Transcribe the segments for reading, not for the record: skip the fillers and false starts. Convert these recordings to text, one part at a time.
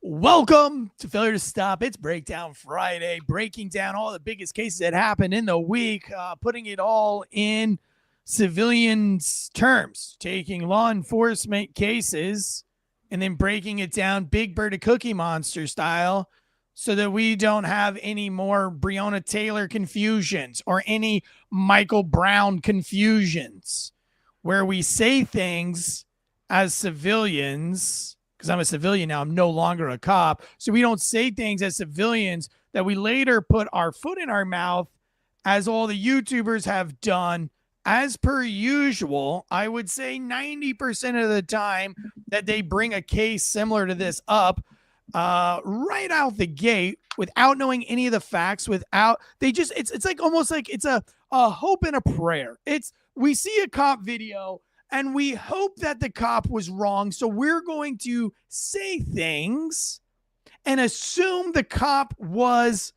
Welcome to Failure to Stop. It's Breakdown Friday, breaking down all the biggest cases that happened in the week, putting it all in civilians' terms, taking law enforcement cases and then breaking it down Big Bird to Cookie Monster style so that we don't have any more Breonna Taylor confusions or any Michael Brown confusions where we say things as civilians, because I'm a civilian now, I'm no longer a cop. So we don't say things as civilians that we later put our foot in our mouth, as all the YouTubers have done. As per usual, I would say 90% of the time that they bring a case similar to this up right out the gate without knowing any of the facts, it's like almost like it's a hope and a prayer. We see a cop video and we hope that the cop was wrong. So we're going to say things and assume the cop was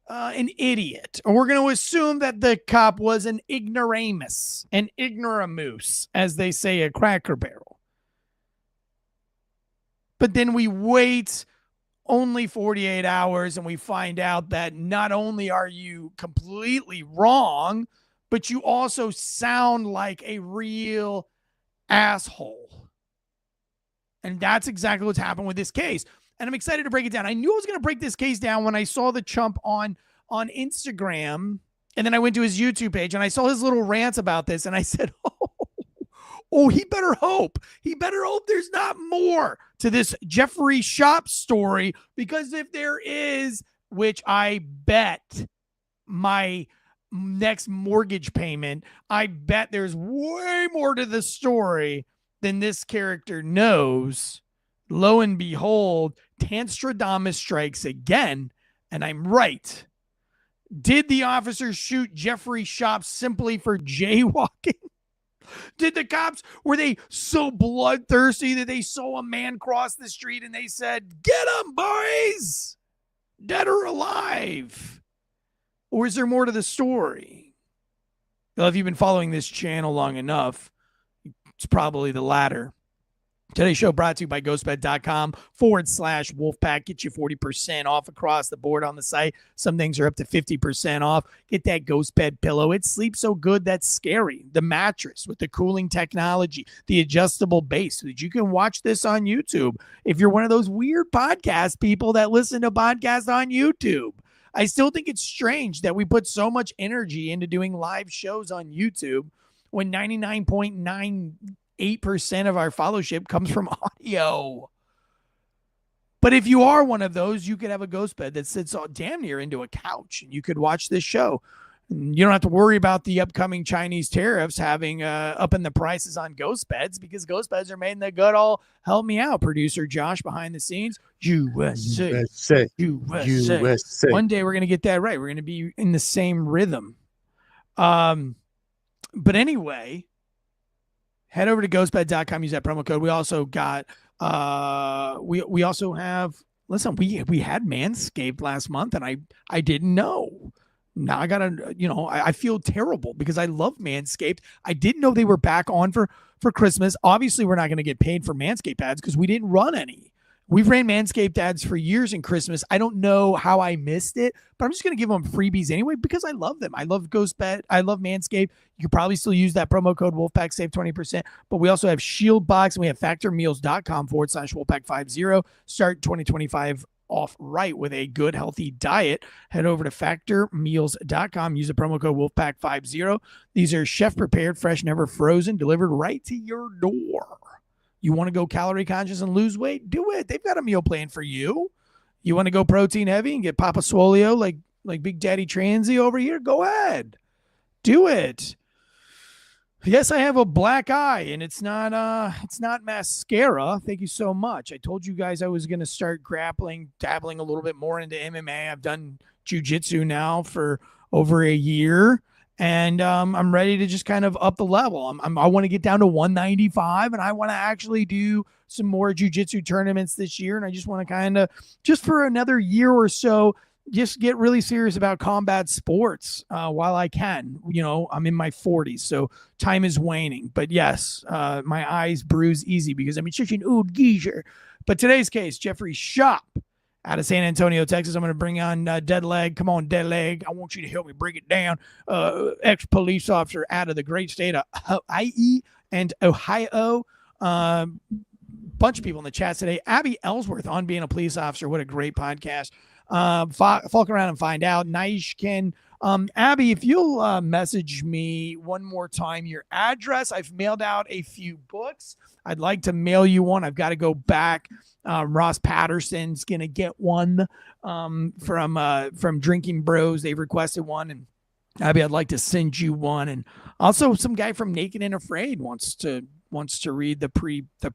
an idiot. Or we're going to assume that the cop was an ignoramus, an ignoramus, as they say at Cracker Barrel. But then we wait only 48 hours and we find out that not only are you completely wrong, but you also sound like a real asshole. And that's exactly what's happened with this case. And I'm excited to break it down. I knew I was going to break this case down when I saw the chump on Instagram. And then I went to his YouTube page and I saw his little rants about this. And I said, he better hope. He better hope there's not more to this Jeffery Schopp story. Because if there is, which I bet my next mortgage payment, I bet there's way more to the story than this character knows. Lo and behold, Tanstradamus strikes again, and I'm right. Did the officer shoot Jeffery Schopp simply for jaywalking? Did the cops, were they so bloodthirsty that they saw a man cross the street and they said, "Get him, boys, dead or alive"? Or is there more to the story? Well, if you've been following this channel long enough, it's probably the latter. Today's show brought to you by ghostbed.com/Wolfpack. Get you 40% off across the board on the site. Some things are up to 50% off. Get that ghost bed pillow. It sleeps so good that's scary. The mattress with the cooling technology, the adjustable base so that you can watch this on YouTube. If you're one of those weird podcast people that listen to podcasts on YouTube, I still think it's strange that we put so much energy into doing live shows on YouTube when 99.98% of our followership comes from audio. But if you are one of those, you could have a ghost bed that sits damn near into a couch and you could watch this show. You don't have to worry about the upcoming Chinese tariffs having upping the prices on ghost beds, because ghost beds are made in the good old, help me out, producer Josh behind the scenes, USA. One day we're going to get that right. We're going to be in the same rhythm. But anyway, head over to ghostbed.com, use that promo code. We also got we also have, listen, we had Manscaped last month and I didn't know. Now I gotta, I feel terrible because I love Manscaped. I didn't know they were back on for Christmas. Obviously, we're not going to get paid for Manscaped ads because we didn't run any. We've ran Manscaped ads for years in Christmas. I don't know how I missed it, but I'm just going to give them freebies anyway because I love them. I love Ghostbed. I love Manscaped. You could probably still use that promo code Wolfpack, save 20%. But we also have Shield Box and we have factormeals.com/Wolfpack50. Start 2025 off right with a good, healthy diet. Head over to factormeals.com. Use the promo code Wolfpack50. These are chef-prepared, fresh, never frozen, delivered right to your door. You want to go calorie conscious and lose weight? Do it. They've got a meal plan for you. You want to go protein heavy and get Papa Swolio like Big Daddy Tansey over here? Go ahead. Do it. Yes, I have a black eye, and it's not mascara. Thank you so much. I told you guys I was going to start dabbling a little bit more into MMA. I've done jiu-jitsu now for over a year, and I'm ready to just kind of up the level. I want to get down to 195, and I want to actually do some more jiu-jitsu tournaments this year, and I just want to kind of, just for another year or so, just get really serious about combat sports while I can. I'm in my 40s, so time is waning. But yes, my eyes bruise easy because I'm such an old geezer. But today's case, Jeffery Schopp out of San Antonio, Texas. I'm going to bring on Dead Leg. Come on, Dead Leg. I want you to help me break it down. Ex-police officer out of the great state of Hawaii and Ohio. Bunch of people in the chat today. Abby Ellsworth on being a police officer. What a great podcast. Folk around and find out. Naishkin. Abby, if you'll message me one more time your address. I've mailed out a few books. I'd like to mail you one. I've got to go back. Ross Patterson's gonna get one from Drinking Bros. They've requested one, and Abby, I'd like to send you one. And also, some guy from Naked and Afraid wants to read the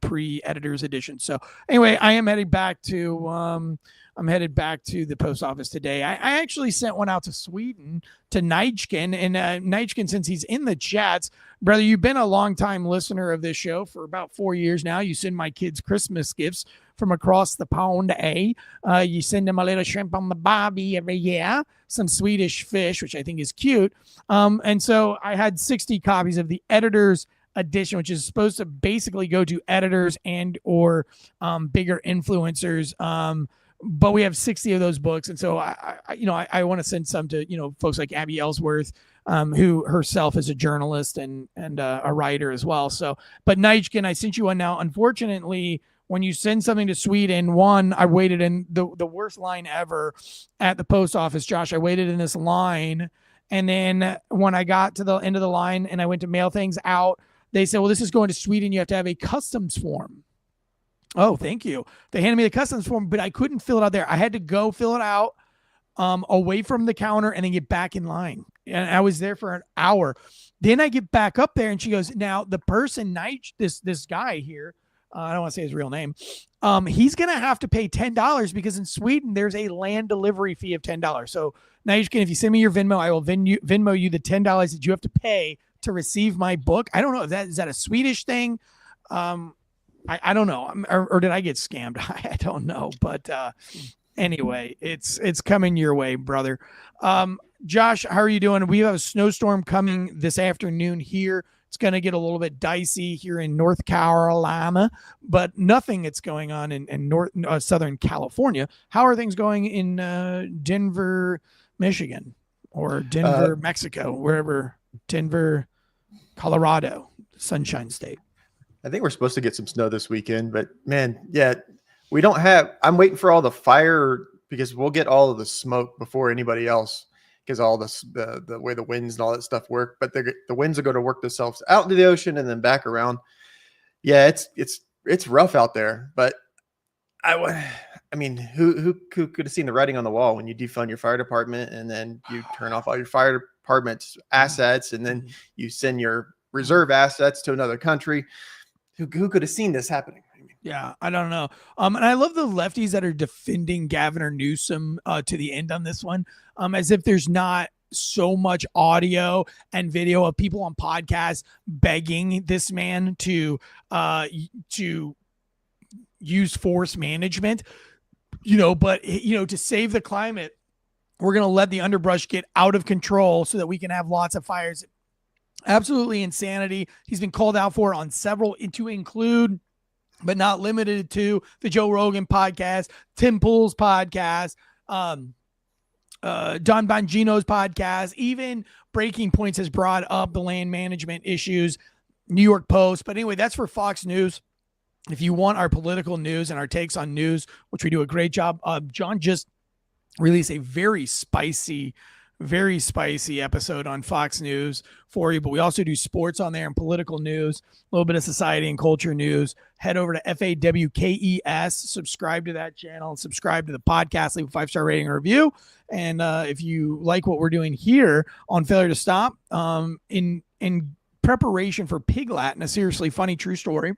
pre-editor's edition. So anyway, I am heading back to I'm headed back to the post office today. I actually sent one out to Sweden to Nijkin, and Nijkin, since he's in the chats, brother, you've been a long-time listener of this show for about 4 years now. You send my kids Christmas gifts from across the pond, you send them a little shrimp on the bobby every year, some Swedish fish, which I think is cute. And so I had 60 copies of the editor's edition, which is supposed to basically go to editors and or bigger influencers. But we have 60 of those books. And so I want to send some to, folks like Abby Ellsworth, who herself is a journalist and a writer as well. So, but Nijkin, I sent you one now. Unfortunately, when you send something to Sweden, I waited in the worst line ever at the post office, Josh. I waited in this line. And then when I got to the end of the line and I went to mail things out, they said, well, this is going to Sweden. You have to have a customs form. Oh, thank you. They handed me the customs form, but I couldn't fill it out there. I had to go fill it out away from the counter and then get back in line. And I was there for an hour. Then I get back up there and she goes, now the person, this guy here, I don't want to say his real name. He's going to have to pay $10 because in Sweden, there's a land delivery fee of $10. So Nijkin, if you send me your Venmo, I will Venmo you the $10 that you have to pay to receive my book. I don't know if is that a Swedish thing? I don't know. Or did I get scammed? I don't know. But anyway, it's coming your way, brother. Josh, how are you doing? We have a snowstorm coming this afternoon here. It's going to get a little bit dicey here in North Carolina, but nothing that's going on in Southern California. How are things going in Denver, Michigan, or Denver, Mexico, wherever? Denver, Colorado, Sunshine State. I think we're supposed to get some snow this weekend, but man, yeah, we don't have. I'm waiting for all the fire because we'll get all of the smoke before anybody else because all the way the winds and all that stuff work. But the winds will go to work themselves out into the ocean and then back around. Yeah, it's rough out there. But I mean, who could have seen the writing on the wall when you defund your fire department and then you turn off all your fire department's assets and then you send your reserve assets to another country? Who could have seen this happening? Yeah, I don't know. And I love the lefties that are defending Gavin Newsom to the end on this one, as if there's not so much audio and video of people on podcasts begging this man to use force management, but to save the climate, we're going to let the underbrush get out of control so that we can have lots of fires. Absolutely insanity. He's been called out for on several, to include, but not limited to, the Joe Rogan podcast, Tim Pool's podcast, Don Bongino's podcast. Even Breaking Points has brought up the land management issues, New York Post. But anyway, that's for Fox News. If you want our political news and our takes on news, which we do a great job of, John just released a very spicy episode on Fox News for you, but we also do sports on there and political news, a little bit of society and culture news. Head over to FAWKES, subscribe to that channel, and subscribe to the podcast, leave a 5-star rating and review. And if you like what we're doing here on Failure to Stop, in preparation for Pig Latin, a seriously funny true story,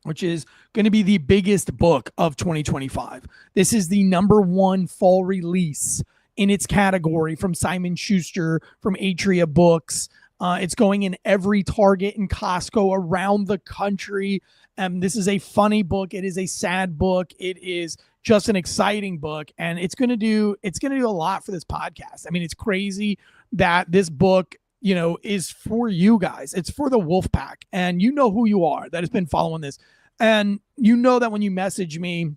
which is going to be the biggest book of 2025. This is the #1 fall release in its category from Simon Schuster, from Atria Books. It's going in every Target and Costco around the country. This is a funny book. It is a sad book. It is just an exciting book, and it's going to do a lot for this podcast. I mean, it's crazy that this book, is for you guys. It's for the wolf pack, and you know who you are that has been following this. And you know that when you message me,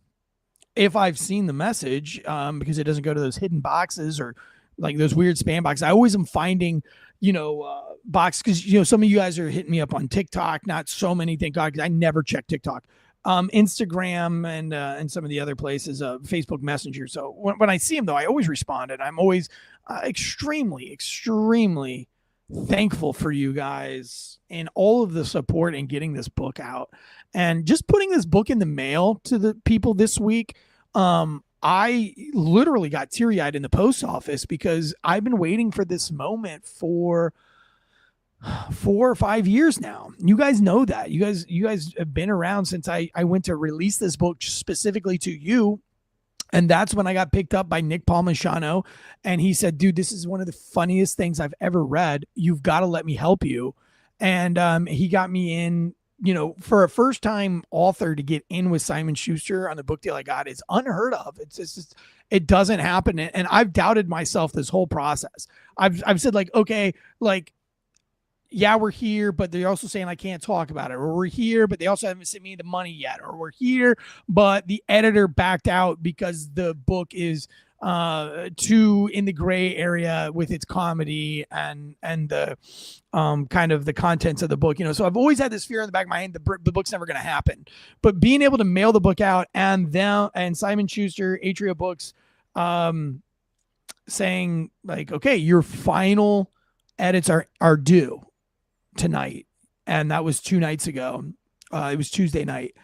if I've seen the message, because it doesn't go to those hidden boxes or like those weird spam boxes, I always am finding, box, because, some of you guys are hitting me up on TikTok, not so many, thank God, because I never check TikTok. Instagram and some of the other places, Facebook Messenger. So when I see them, though, I always respond, and I'm always extremely, extremely thankful for you guys and all of the support in getting this book out and just putting this book in the mail to the people this week. I literally got teary-eyed in the post office because I've been waiting for this moment for 4 or 5 years now. You guys know that. You guys have been around since I went to release this book specifically to you. And that's when I got picked up by Nick Palmisano. And he said, dude, this is one of the funniest things I've ever read. You've got to let me help you. And he got me in, for a first time author to get in with Simon Schuster on the book deal I got is unheard of. It's just, it doesn't happen. And I've doubted myself this whole process. I've said yeah, we're here, but they're also saying I can't talk about it. Or we're here, but they also haven't sent me the money yet. Or we're here, but the editor backed out because the book is too in the gray area with its comedy and the kind of the contents of the book. So I've always had this fear in the back of my mind, the book's never going to happen. But being able to mail the book out and Simon Schuster, Atria Books, saying like, okay, your final edits are due tonight, and that was 2 nights ago. It was Tuesday night,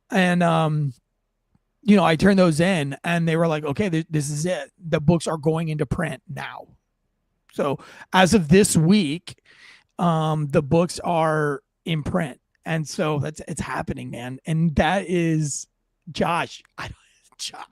and I turned those in, and they were like, okay, this is it. The books are going into print now. So as of this week, the books are in print, and so it's happening, man. And that is Josh. Josh,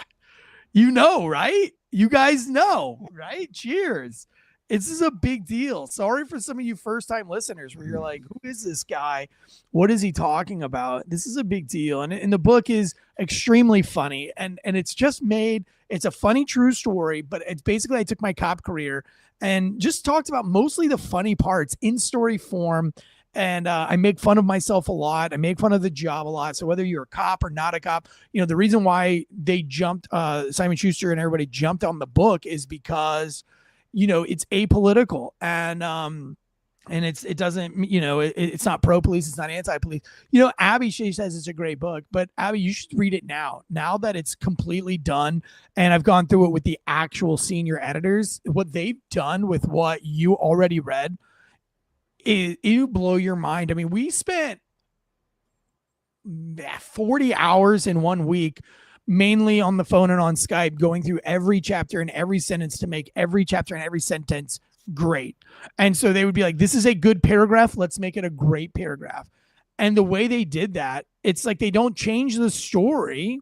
right? You guys know, right? Cheers. This is a big deal. Sorry for some of you first-time listeners where you're like, who is this guy? What is he talking about? This is a big deal. And the book is extremely funny. And it's just it's a funny, true story, but it's basically I took my cop career and just talked about mostly the funny parts in story form. And I make fun of myself a lot. I make fun of the job a lot. So whether you're a cop or not a cop, the reason why they jumped, Simon Schuster and everybody jumped on the book is because it's apolitical and it doesn't, it's not pro-police. It's not anti-police. Abby, she says it's a great book, but Abby, you should read it now that it's completely done. And I've gone through it with the actual senior editors. What they've done with what you already read is you blow your mind. I mean, we spent 40 hours in 1 week mainly on the phone and on Skype, going through every chapter and every sentence to make every chapter and every sentence great. And so they would be like, this is a good paragraph. Let's make it a great paragraph. And the way they did that, it's like they don't change the story.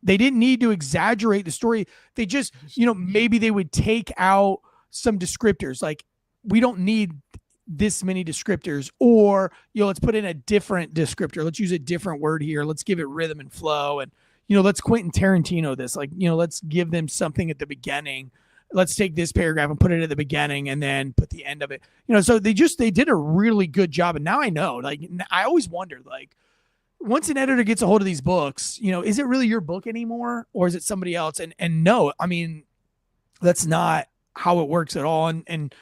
They didn't need to exaggerate the story. They just, maybe they would take out some descriptors. Like, we don't need this many descriptors, or, let's put in a different descriptor. Let's use a different word here. Let's give it rhythm and flow. And, let's Quentin Tarantino this, let's give them something at the beginning. Let's take this paragraph and put it at the beginning and then put the end of it. So they did a really good job. And now I know, I always wondered, once an editor gets a hold of these books, is it really your book anymore, or is it somebody else? And no, I mean, that's not how it works at all. And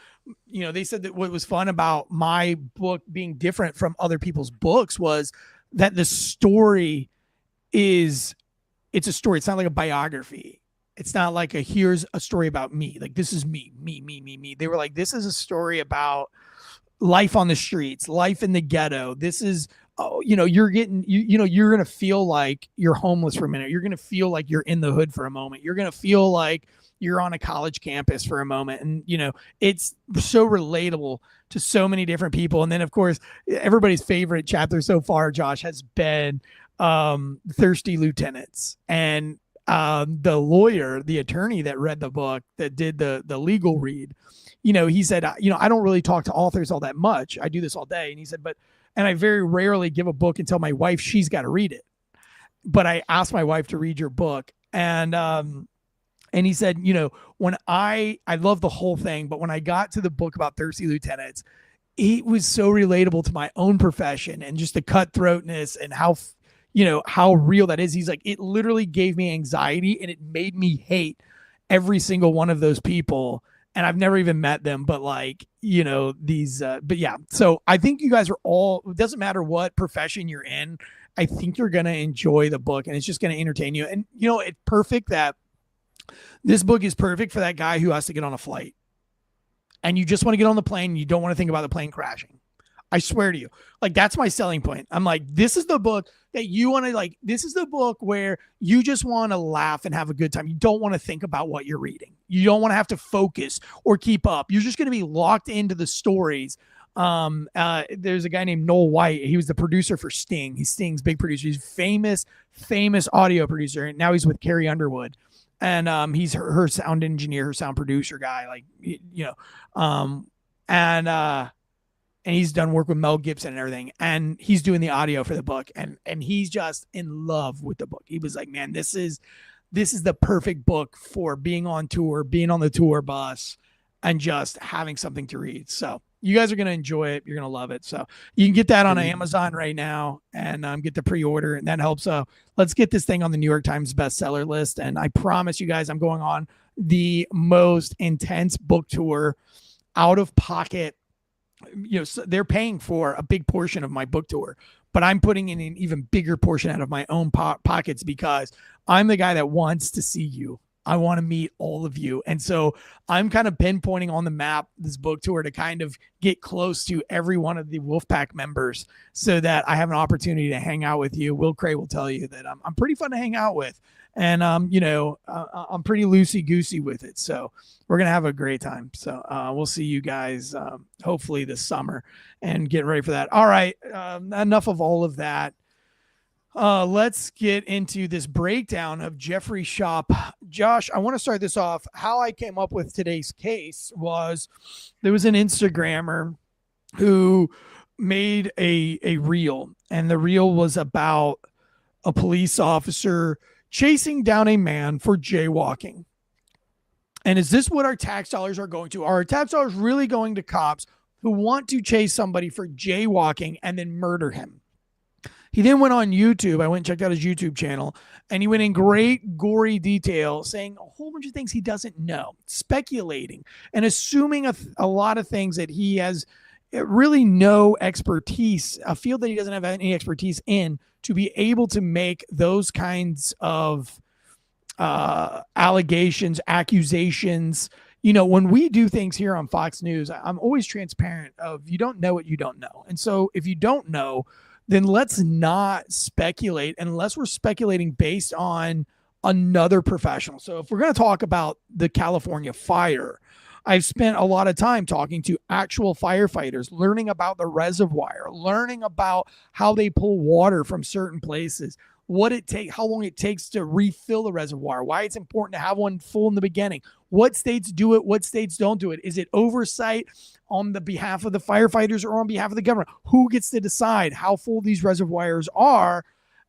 they said that what was fun about my book being different from other people's books was that the story it's a story. It's not like a biography. It's not like here's a story about me. Like, this is me. They were like, this is a story about life on the streets, life in the ghetto. This is, you're getting, you're going to feel like you're homeless for a minute. You're going to feel like you're in the hood for a moment. You're going to feel like you're on a college campus for a moment. And, it's so relatable to so many different people. And then, of course, everybody's favorite chapter so far, Josh, has been Thirsty Lieutenants. And the lawyer, the attorney that read the book, that did the legal read, he said, I don't really talk to authors all that much. I do this all day. And he said, and I very rarely give a book and tell my wife she's got to read it. But I asked my wife to read your book. And he said, when I love the whole thing, but when I got to the book about thirsty lieutenants, it was so relatable to my own profession and just the cutthroatness and how real that is. He's like, it literally gave me anxiety and it made me hate every single one of those people. And I've never even met them, but but yeah. So I think you guys are it doesn't matter what profession you're in. I think you're going to enjoy the book and it's just going to entertain you. And, it's perfect that this book is perfect for that guy who has to get on a flight and you just want to get on the plane. And you don't want to think about the plane crashing. I swear to you, that's my selling point. I'm like, this is the book that you want to this is the book where you just want to laugh and have a good time. You don't want to think about what you're reading. You don't want to have to focus or keep up. You're just going to be locked into the stories. There's a guy named Noel White. He was the producer for Sting. He's Sting's big producer. He's famous audio producer. And now he's with Carrie Underwood. And he's her sound engineer, her sound producer guy, and he's done work with Mel Gibson and everything. And he's doing the audio for the book. And he's just in love with the book. He was like, man, this is the perfect book for being on tour, being on the tour bus, and just having something to read. So you guys are going to enjoy it. You're going to love it. So you can get that on Amazon right now and get the pre-order, and that helps. Let's get this thing on the New York Times bestseller list. And I promise you guys, I'm going on the most intense book tour out of pocket. So they're paying for a big portion of my book tour, but I'm putting in an even bigger portion out of my own pockets because I'm the guy that wants to see you. I want to meet all of you. And so I'm kind of pinpointing on the map this book tour to kind of get close to every one of the Wolfpack members so that I have an opportunity to hang out with you. Will Cray will tell you that I'm pretty fun to hang out with. And, I'm pretty loosey-goosey with it. So we're going to have a great time. So we'll see you guys hopefully this summer and get ready for that. All right. Enough of all of that. Let's get into this breakdown of Jeffery Schopp. Josh, I want to start this off. How I came up with today's case was there was an Instagrammer who made a reel, and the reel was about a police officer chasing down a man for jaywalking. And is this what our tax dollars are going to? Are our tax dollars really going to cops who want to chase somebody for jaywalking and then murder him? He then went on YouTube. I went and checked out his YouTube channel, and he went in great gory detail saying a whole bunch of things he doesn't know, speculating and assuming a lot of things that he has really no expertise, a field that he doesn't have any expertise in, to be able to make those kinds of allegations, accusations. When we do things here on Fox News, I'm always transparent of you don't know what you don't know. And so if you don't know, then let's not speculate unless we're speculating based on another professional. So if we're going to talk about the California fire, I've spent a lot of time talking to actual firefighters, learning about the reservoir, learning about how they pull water from certain places, how long it takes to refill the reservoir, why it's important to have one full in the beginning, what states do it, what states don't do it. Is it oversight on the behalf of the firefighters or on behalf of the government? Who gets to decide how full these reservoirs are?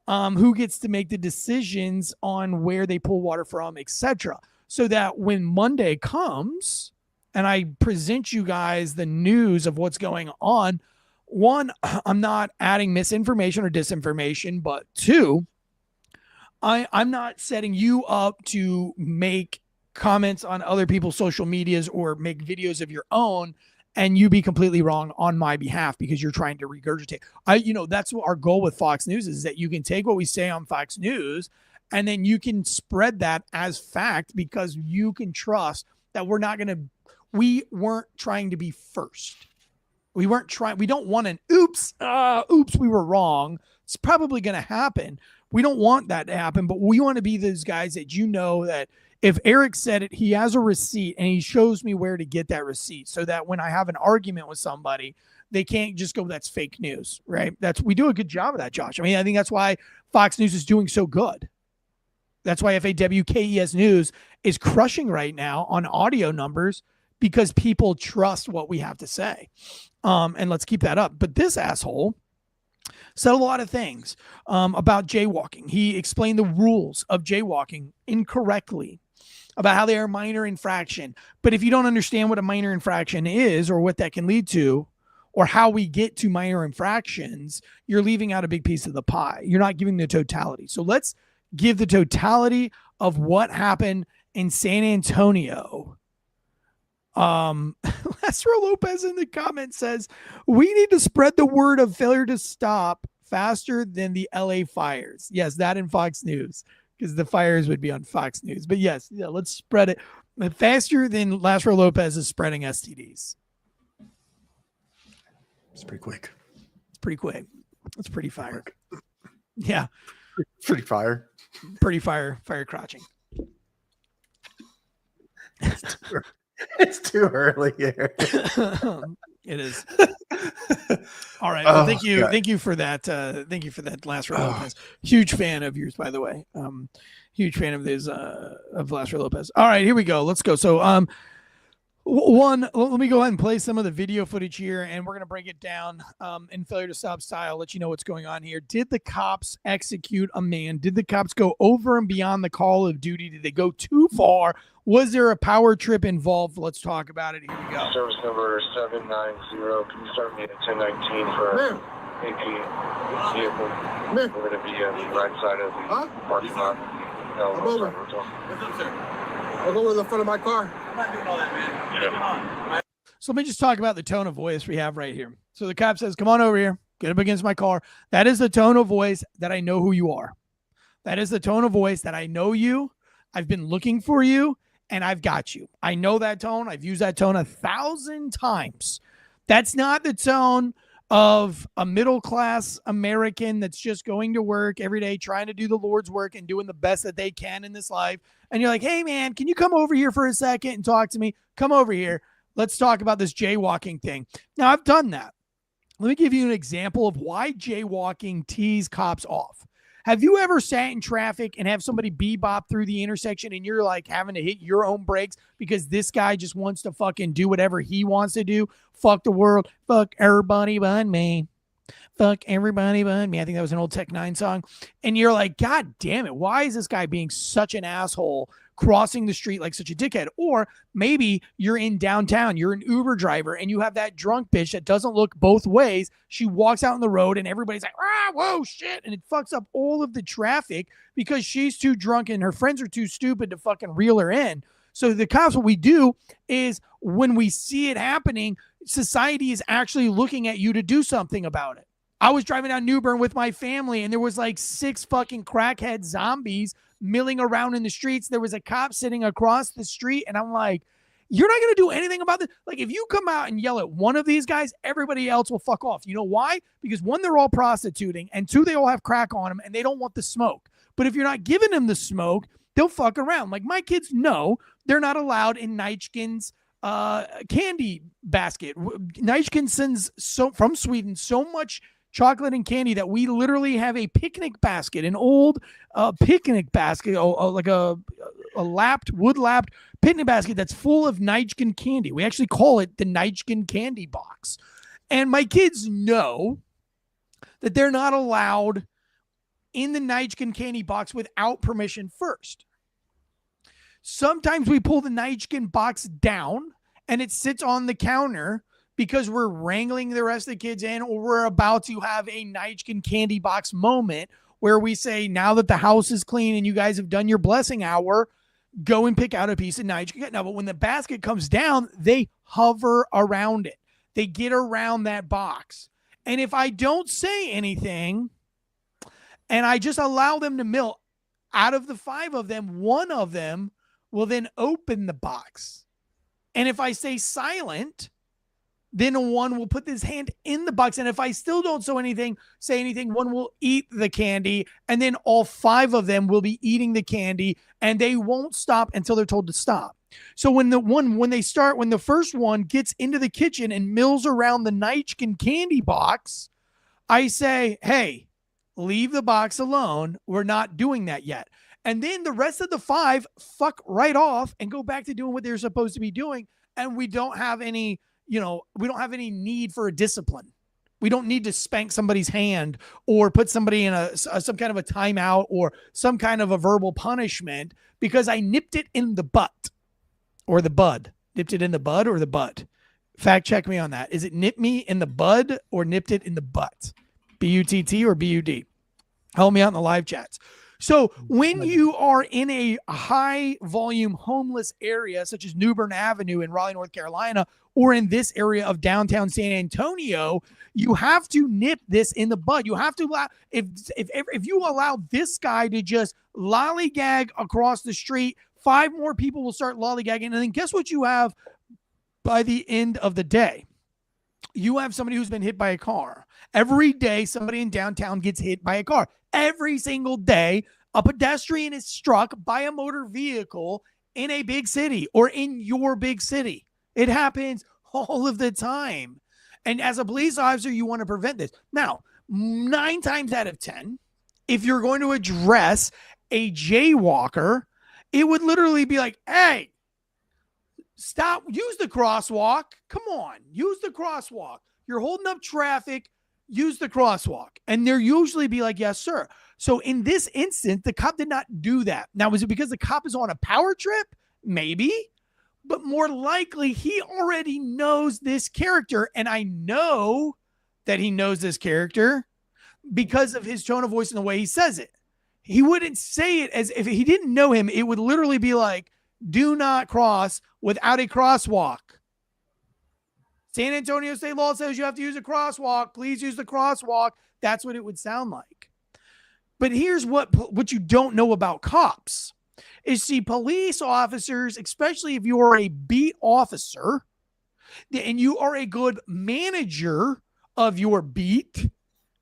Who gets to make the decisions on where they pull water from, etc. So that when Monday comes and I present you guys the news of what's going on, one, I'm not adding misinformation or disinformation, but two, I'm not setting you up to make comments on other people's social medias or make videos of your own and you be completely wrong on my behalf because you're trying to regurgitate. That's what our goal with Fox News is, that you can take what we say on Fox News and then you can spread that as fact because you can trust that we weren't trying to be first. We don't want an oops, we were wrong. It's probably going to happen. We don't want that to happen, but we want to be those guys that that if Eric said it, he has a receipt and he shows me where to get that receipt so that when I have an argument with somebody, they can't just go, that's fake news, right? We do a good job of that, Josh. I think that's why Fox News is doing so good. That's why FAWKES News is crushing right now on audio numbers, because people trust what we have to say. And let's keep that up. But this asshole said a lot of things about jaywalking. He explained the rules of jaywalking incorrectly, about how they are minor infraction. But if you don't understand what a minor infraction is or what that can lead to, or how we get to minor infractions, you're leaving out a big piece of the pie. You're not giving the totality. So let's give the totality of what happened in San Antonio. Lester Lopez in the comments says, we need to spread the word of failure to stop faster than the LA fires. Yes, that in Fox News, because the fires would be on Fox News. But yes, yeah, let's spread it faster than Lester Lopez is spreading STDs. It's pretty quick. It's pretty quick. It's pretty fire. Yeah. Pretty fire. Pretty fire crotching. It's too early here. It is. All right. Well, thank you. God. Thank you for that. Thank you for that, Lester Lopez. Huge fan of yours, by the way. Huge fan of this of Lester Lopez. All right, here we go. Let's go. So let me go ahead and play some of the video footage here, and we're going to break it down in failure to stop style, let you know what's going on here. Did the cops execute a man? Did the cops go over and beyond the call of duty? Did they go too far? Was there a power trip involved? Let's talk about it. Here we go. Service number 790. Can you start me at 1019 for AP vehicle? We're going to be on the right side of the parking lot. Come over. What's up, sir? I'll go to the front of my car. I'm not doing all that, man. Yeah. So let me just talk about the tone of voice we have right here. So the cop says, come on over here, get up against my car. That is the tone of voice that I know who you are. That is the tone of voice that I know you. I've been looking for you, and I've got you. I know that tone. I've used that tone 1,000 times. That's not the tone of a middle-class American that's just going to work every day, trying to do the Lord's work and doing the best that they can in this life. And you're like, hey, man, can you come over here for a second and talk to me? Come over here. Let's talk about this jaywalking thing. Now, I've done that. Let me give you an example of why jaywalking tees cops off. Have you ever sat in traffic and have somebody bebop through the intersection and you're like having to hit your own brakes because this guy just wants to fucking do whatever he wants to do? Fuck the world. Fuck everybody but me. Fuck everybody but me. I think that was an old Tech 9 song. And you're like, God damn it. Why is this guy being such an asshole crossing the street like such a dickhead? Or maybe you're in downtown, you're an Uber driver, and you have that drunk bitch that doesn't look both ways. She walks out on the road and everybody's like, whoa, shit. And it fucks up all of the traffic because she's too drunk and her friends are too stupid to fucking reel her in. So the cops, what we do is when we see it happening, society is actually looking at you to do something about it. I was driving down Newbern with my family and there was like 6 fucking crackhead zombies milling around in the streets. There was a cop sitting across the street and I'm like, you're not going to do anything about this. Like if you come out and yell at one of these guys, everybody else will fuck off. You know why? Because 1, they're all prostituting, and 2, they all have crack on them and they don't want the smoke. But if you're not giving them the smoke, they'll fuck around. Like my kids know they're not allowed in Nijken's candy basket. Nijken sends from Sweden so much chocolate and candy that we literally have a picnic basket, an old picnic basket, like a wood-lapped picnic basket that's full of Nijken candy. We actually call it the Nijken candy box. And my kids know that they're not allowed in the Nijken candy box without permission first. Sometimes we pull the Nijken box down and it sits on the counter because we're wrangling the rest of the kids in, or we're about to have a Nijken candy box moment where we say, now that the house is clean and you guys have done your blessing hour, go and pick out a piece of Nijken. Now, but when the basket comes down, they hover around it. They get around that box. And if I don't say anything and I just allow them to mill, out of the 5 of them, 1 of them will then open the box. And if I say silent, then 1 will put his hand in the box. And if I still don't say anything, 1 will eat the candy. And then all 5 of them will be eating the candy and they won't stop until they're told to stop. So when the first one gets into the kitchen and mills around the Nijken candy box, I say, hey, leave the box alone. We're not doing that yet. And then the rest of the 5 fuck right off and go back to doing what they're supposed to be doing. and we don't have any, we don't have any need for a discipline. We don't need to spank somebody's hand or put somebody in some kind of a timeout or some kind of a verbal punishment because I nipped it in the butt or the bud. Nipped it in the bud or the butt? Fact check me on that. Is it nip me in the bud or nipped it in the butt? B-U-T-T or B-U-D? Help me out in the live chats. So when you are in a high volume homeless area, such as New Bern Avenue in Raleigh, North Carolina, or in this area of downtown San Antonio, you have to nip this in the bud. You have to allow, if you allow this guy to just lollygag across the street, 5 more people will start lollygagging. And then guess what you have by the end of the day? You have somebody who's been hit by a car. Every day, somebody in downtown gets hit by a car. Every single day, a pedestrian is struck by a motor vehicle in a big city or in your big city. It happens all of the time. And as a police officer, you want to prevent this. Now, 9 times out of 10, if you're going to address a jaywalker, it would literally be like, hey, stop, use the crosswalk. Come on, use the crosswalk. You're holding up traffic, use the crosswalk. And they'll usually be like, yes, sir. So in this instance, the cop did not do that. Now, is it because the cop is on a power trip? Maybe. But more likely, he already knows this character. And I know that he knows this character because of his tone of voice and the way he says it. He wouldn't say it as if he didn't know him. It would literally be like, do not cross without a crosswalk. San Antonio state law says you have to use a crosswalk. Please use the crosswalk. That's what it would sound like. But here's what you don't know about cops is, see, police officers, especially if you are a beat officer and you are a good manager of your beat,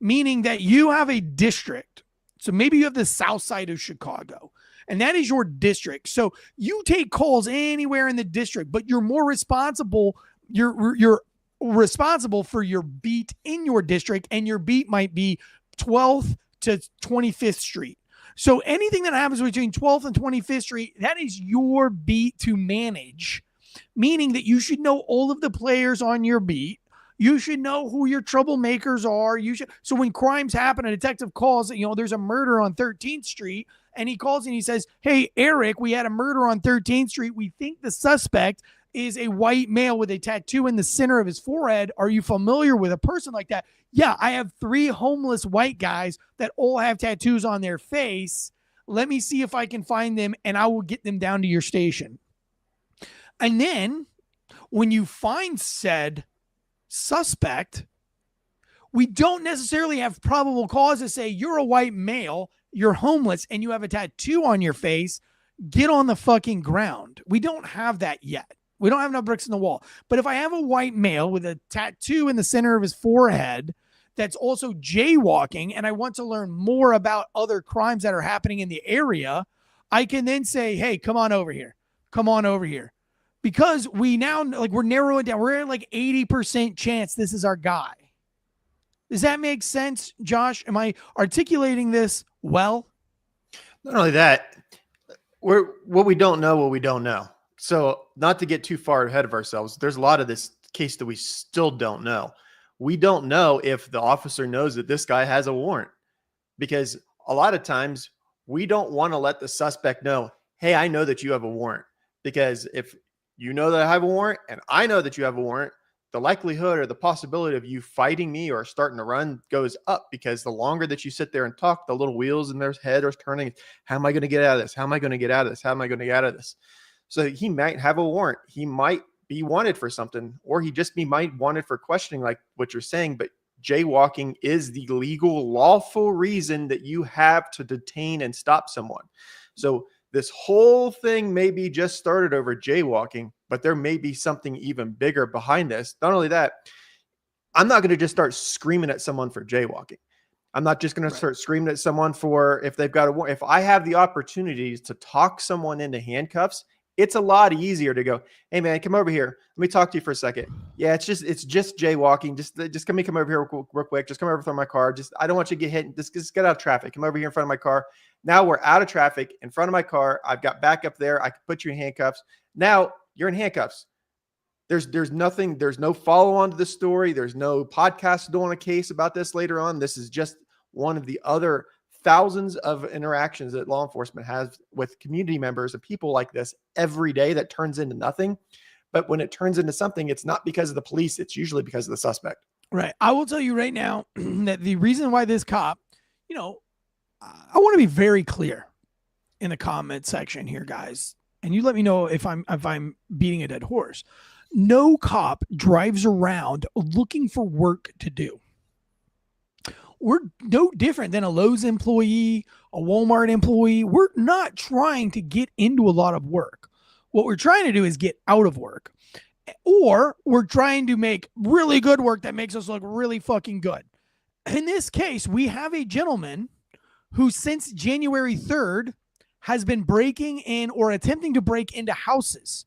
meaning that you have a district. So maybe you have the south side of Chicago, and that is your district. So you take calls anywhere in the district, but you're more responsible. You're responsible for your beat in your district, and your beat might be 12th to 25th Street. So anything that happens between 12th and 25th Street, that is your beat to manage, meaning that you should know all of the players on your beat. You should know who your troublemakers are. So when crimes happen, a detective calls, there's a murder on 13th Street, and he calls and he says, hey, Eric, we had a murder on 13th Street. We think the suspect is a white male with a tattoo in the center of his forehead. Are you familiar with a person like that? Yeah, I have 3 homeless white guys that all have tattoos on their face. Let me see if I can find them, and I will get them down to your station. And then when you find said suspect, we don't necessarily have probable cause to say you're a white male, you're homeless, and you have a tattoo on your face. Get on the fucking ground. We don't have that yet. We don't have enough bricks in the wall. But if I have a white male with a tattoo in the center of his forehead that's also jaywalking, and I want to learn more about other crimes that are happening in the area, I can then say, hey, come on over here. Come on over here. Because we now, we're narrowing down. We're at 80% chance this is our guy. Does that make sense, Josh? Am I articulating this well? Not only that, what we don't know. So not to get too far ahead of ourselves, there's a lot of this case that we still don't know. We don't know if the officer knows that this guy has a warrant, because a lot of times we don't want to let the suspect know, hey, I know that you have a warrant. Because if you know that I have a warrant and I know that you have a warrant, the likelihood or the possibility of you fighting me or starting to run goes up, because the longer that you sit there and talk, the little wheels in their head are turning. How am I going to get out of this? How am I going to get out of this? How am I going to get out of this? So he might have a warrant. He might be wanted for something, or he just might wanted for questioning, like what you're saying. But jaywalking is the legal, lawful reason that you have to detain and stop someone. So this whole thing may be just started over jaywalking, but there may be something even bigger behind this. Not only that, I'm not going to just start screaming at someone for jaywalking. I'm not just going to start screaming at someone for if they've got a warrant. If I have the opportunities to talk someone into handcuffs, it's a lot easier to go, hey man, come over here. Let me talk to you for a second. Yeah, it's just jaywalking. Just come over here real quick. Just come over from my car. I don't want you to get hit. Just get out of traffic. Come over here in front of my car. Now we're out of traffic in front of my car. I've got backup there. I can put you in handcuffs. Now you're in handcuffs. There's nothing, there's no follow on to this story. There's no podcast doing a case about this later on. This is just one of the other thousands of interactions that law enforcement has with community members and people like this every day that turns into nothing. But when it turns into something, it's not because of the police. It's usually because of the suspect. Right. I will tell you right now that the reason why this cop, you know, I want to be very clear in the comment section here, guys. And you let me know if I'm beating a dead horse. No cop drives around looking for work to do. We're no different than a Lowe's employee, a Walmart employee. We're not trying to get into a lot of work. What we're trying to do is get out of work. Or we're trying to make really good work that makes us look really fucking good. In this case, we have a gentleman who since January 3rd has been breaking in or attempting to break into houses.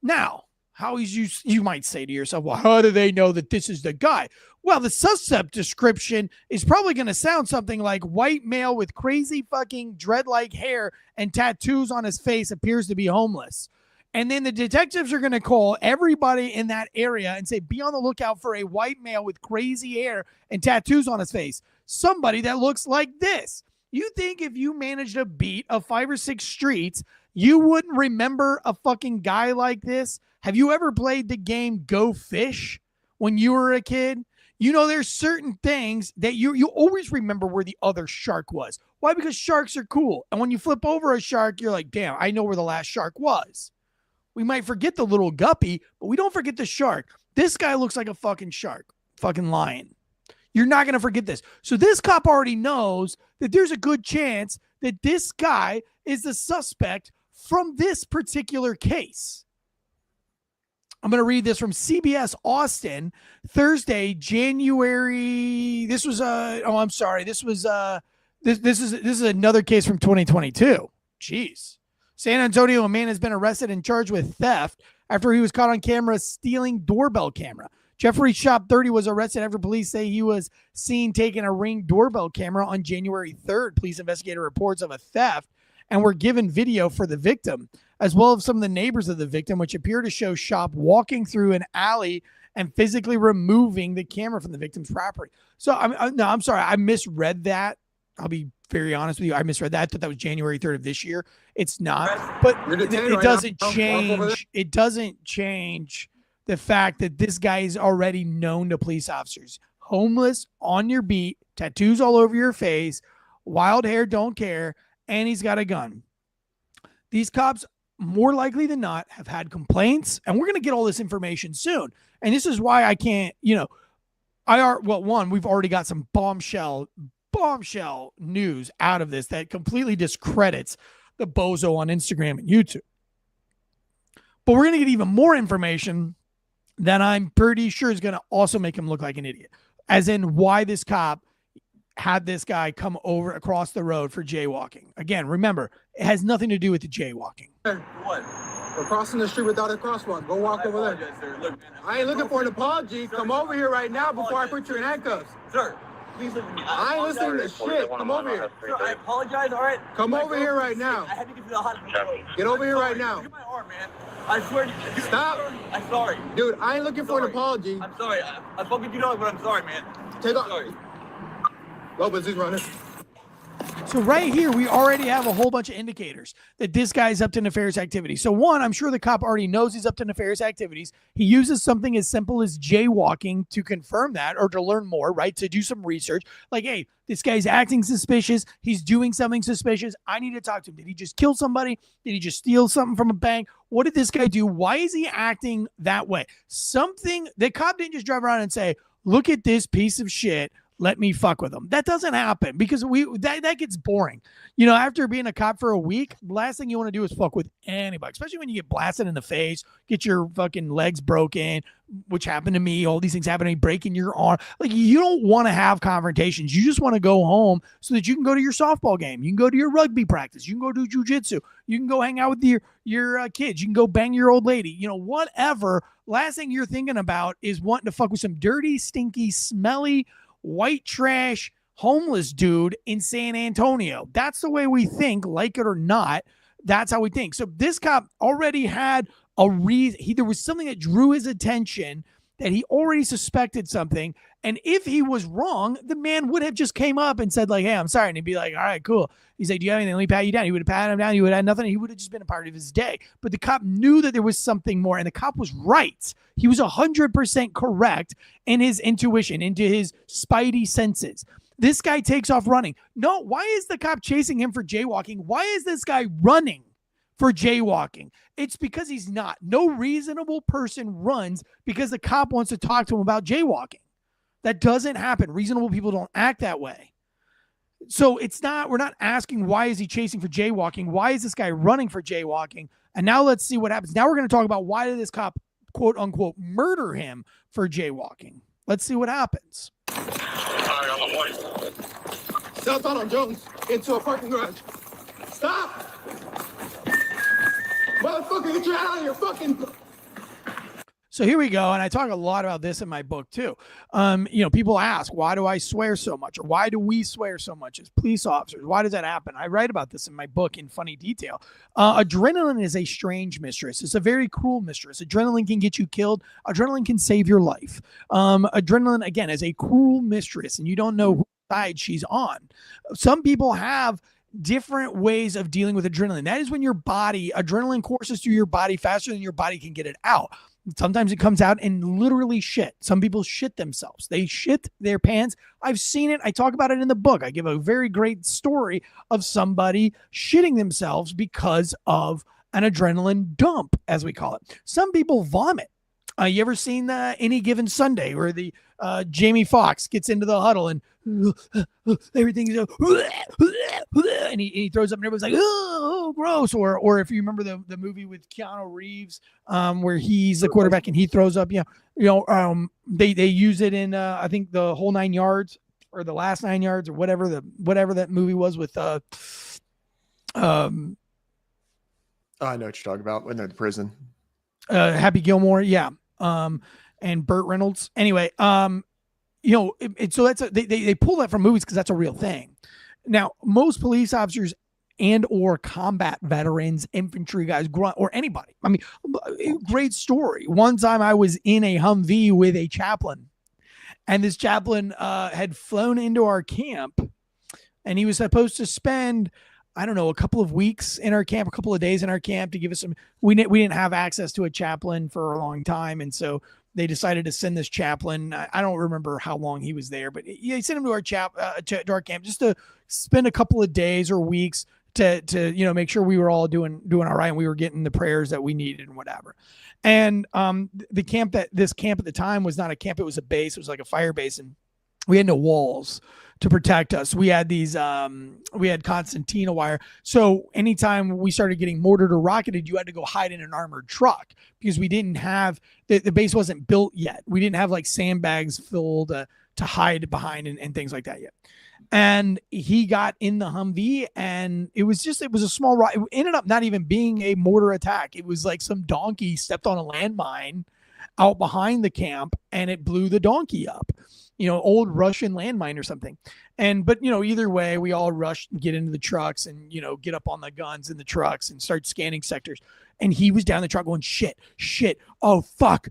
Now, how is you might say to yourself, well, how do they know that this is the guy? Well, the suspect description is probably going to sound something like white male with crazy fucking dread-like hair and tattoos on his face appears to be homeless. And then the detectives are going to call everybody in that area and say, be on the lookout for a white male with crazy hair and tattoos on his face. Somebody that looks like this. You think if you managed a beat of 5 or 6 streets, you wouldn't remember a fucking guy like this? Have you ever played the game Go Fish when you were a kid? You know, there's certain things that you always remember where the other shark was. Why? Because sharks are cool. And when you flip over a shark, you're like, damn, I know where the last shark was. We might forget the little guppy, but we don't forget the shark. This guy looks like a fucking shark, fucking lion. You're not going to forget this. So this cop already knows that there's a good chance that this guy is the suspect from this particular case. I'm going to read this from CBS Austin, Thursday, January. This is another case from 2022. Jeez. San Antonio, a man has been arrested and charged with theft after he was caught on camera stealing doorbell camera. Jeffery Schopp, 30, was arrested after police say he was seen taking a Ring doorbell camera on January 3rd. Police investigated reports of a theft and were given video for the victim, as well as some of the neighbors of the victim, which appear to show Schopp walking through an alley and physically removing the camera from the victim's property. So, I'm sorry. I misread that. I'll be very honest with you. I misread that. I thought that was January 3rd of this year. It's not. But it doesn't change. It doesn't change the fact that this guy is already known to police officers. Homeless, on your beat, tattoos all over your face, wild hair, don't care, and he's got a gun. These cops, more likely than not, have had complaints, and we're going to get all this information soon. And this is why I can't, we've already got some bombshell news out of this that completely discredits the bozo on Instagram and YouTube. But we're going to get even more information that I'm pretty sure is going to also make him look like an idiot, as in why this cop had this guy come over across the road for jaywalking. Again, remember, it has nothing to do with the jaywalking. What? We're crossing the street without a crosswalk. Go walk over there. Sir. Look, man, I ain't looking for an apology. Sir, come over here right now before I put you in handcuffs. Sir, please listen to me. I ain't listening to shit. Come over here. Sir, I apologize, all right? Come over here right now. I had to get to the hospital. Get over here right now. Look at my arm, man. I swear to you. Stop. I'm sorry. Dude, I ain't looking for an apology. I'm sorry. I fucking do know, but I'm sorry, man. Take off. Sorry. Lopez, he's running. So right here, we already have a whole bunch of indicators that this guy's up to nefarious activity. So one, I'm sure the cop already knows he's up to nefarious activities. He uses something as simple as jaywalking to confirm that or to learn more, right? To do some research. Like, hey, this guy's acting suspicious. He's doing something suspicious. I need to talk to him. Did he just kill somebody? Did he just steal something from a bank? What did this guy do? Why is he acting that way? Something, the cop didn't just drive around and say, look at this piece of shit. Let me fuck with them. That doesn't happen because that gets boring. You know, after being a cop for a week, the last thing you want to do is fuck with anybody, especially when you get blasted in the face, get your fucking legs broken, which happened to me. All these things happen to me, breaking your arm. Like, you don't want to have confrontations. You just want to go home so that you can go to your softball game. You can go to your rugby practice. You can go do jujitsu. You can go hang out with your kids. You can go bang your old lady. You know, whatever. Last thing you're thinking about is wanting to fuck with some dirty, stinky, smelly, white trash, homeless dude in San Antonio. That's the way we think, like it or not. That's how we think. So this cop already had there was something that drew his attention, that he already suspected something. And if he was wrong, the man would have just came up and said, like, hey, I'm sorry. And he'd be like, all right, cool. He's like, do you have anything? Let me pat you down. He would have patted him down. He would have had nothing. He would have just been a part of his day. But the cop knew that there was something more, and the cop was right. He was 100% correct in his intuition, into his spidey senses. This guy takes off running. No, why is the cop chasing him for jaywalking? Why is this guy running for jaywalking? It's because he's not. No reasonable person runs because the cop wants to talk to him about jaywalking. That doesn't happen. Reasonable people don't act that way. So we're not asking, why is he chasing for jaywalking? Why is this guy running for jaywalking? And now let's see what happens. Now we're going to talk about, why did this cop, quote unquote, murder him for jaywalking? Let's see what happens. All right, on the way. South Donald Jones into a parking garage. Stop! Motherfucker, get your out of here, fucking. So here we go. And I talk a lot about this in my book too. People ask, why do I swear so much? Or why do we swear so much as police officers? Why does that happen? I write about this in my book in funny detail. Adrenaline is a strange mistress. It's a very cruel mistress. Adrenaline can get you killed. Adrenaline can save your life. Adrenaline, again, is a cruel mistress, and you don't know whose side she's on. Some people have different ways of dealing with adrenaline. That is when adrenaline courses through your body faster than your body can get it out. Sometimes it comes out in literally shit. Some people shit themselves. They shit their pants. I've seen it. I talk about it in the book. I give a very great story of somebody shitting themselves because of an adrenaline dump, as we call it. Some people vomit. You ever seen Any Given Sunday, where the Jamie Foxx gets into the huddle and everything's and he throws up and everyone's like, oh, gross. Or if you remember the movie with Keanu Reeves, where he's the quarterback and he throws up, they use it in I think the whole 9 yards, or the last 9 yards, or whatever that movie was with I know what you're talking about, when they're in prison. Happy Gilmore, yeah. And Burt Reynolds. Anyway, so they pull that from movies because that's a real thing. Now, most police officers and or combat veterans, infantry guys, grunt, or anybody. I mean, great story. One time I was in a Humvee with a chaplain, and this chaplain had flown into our camp, and he was supposed to spend, I don't know, a couple of weeks in our camp, a couple of days in our camp to give us some. We didn't have access to a chaplain for a long time, and so they decided to send this chaplain. I don't remember how long he was there, but he sent him to our our camp just to spend a couple of days or weeks to make sure we were all doing all right and we were getting the prayers that we needed and whatever. And this camp at the time was not a camp; it was a base. It was like a fire base, and we had no walls to protect us. We had we had concertina wire. So anytime we started getting mortared or rocketed, you had to go hide in an armored truck because we didn't have, the base wasn't built yet. We didn't have like sandbags filled to hide behind and things like that yet. And he got in the Humvee, and it was a small rock. It ended up not even being a mortar attack. It was like some donkey stepped on a landmine out behind the camp, and it blew the donkey up. Old Russian landmine or something. But either way, we all rushed and get into the trucks and, get up on the guns in the trucks and start scanning sectors. And he was down the truck going, shit. Oh, fuck.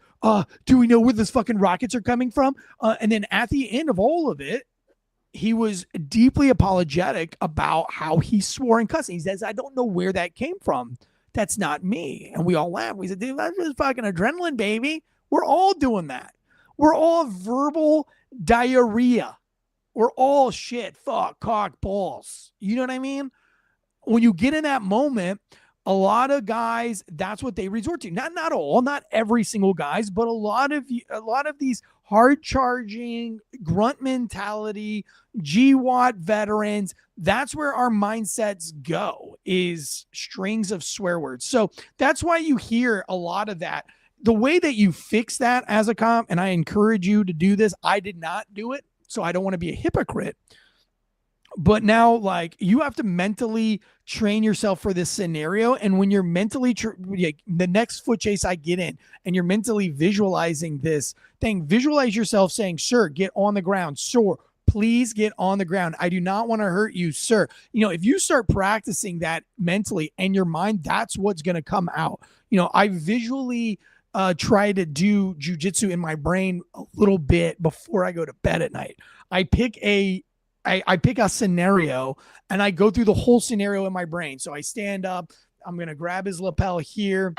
Do we know where those fucking rockets are coming from? And then at the end of all of it, he was deeply apologetic about how he swore and cussed. He says, I don't know where that came from. That's not me. And we all laughed. We said, dude, that's just fucking adrenaline, baby. We're all doing that. We're all verbal diarrhea. We're all shit, fuck, cock, balls. You know what I mean? When you get in that moment, a lot of guys, that's what they resort to. Not all, not every single guys, but a lot of these hard charging, grunt mentality, GWAT veterans, that's where our mindsets go, is strings of swear words. So that's why you hear a lot of that. The way that you fix that as a cop, and I encourage you to do this, I did not do it, so I don't want to be a hypocrite. But now, you have to mentally train yourself for this scenario. And when you're mentally, the next foot chase I get in, and you're mentally visualizing this thing, visualize yourself saying, sir, get on the ground. Sir, please get on the ground. I do not want to hurt you, sir. If you start practicing that mentally in your mind, that's what's going to come out. I visually try to do jujitsu in my brain a little bit before I go to bed at night. I pick a scenario and I go through the whole scenario in my brain. So I stand up, I'm going to grab his lapel here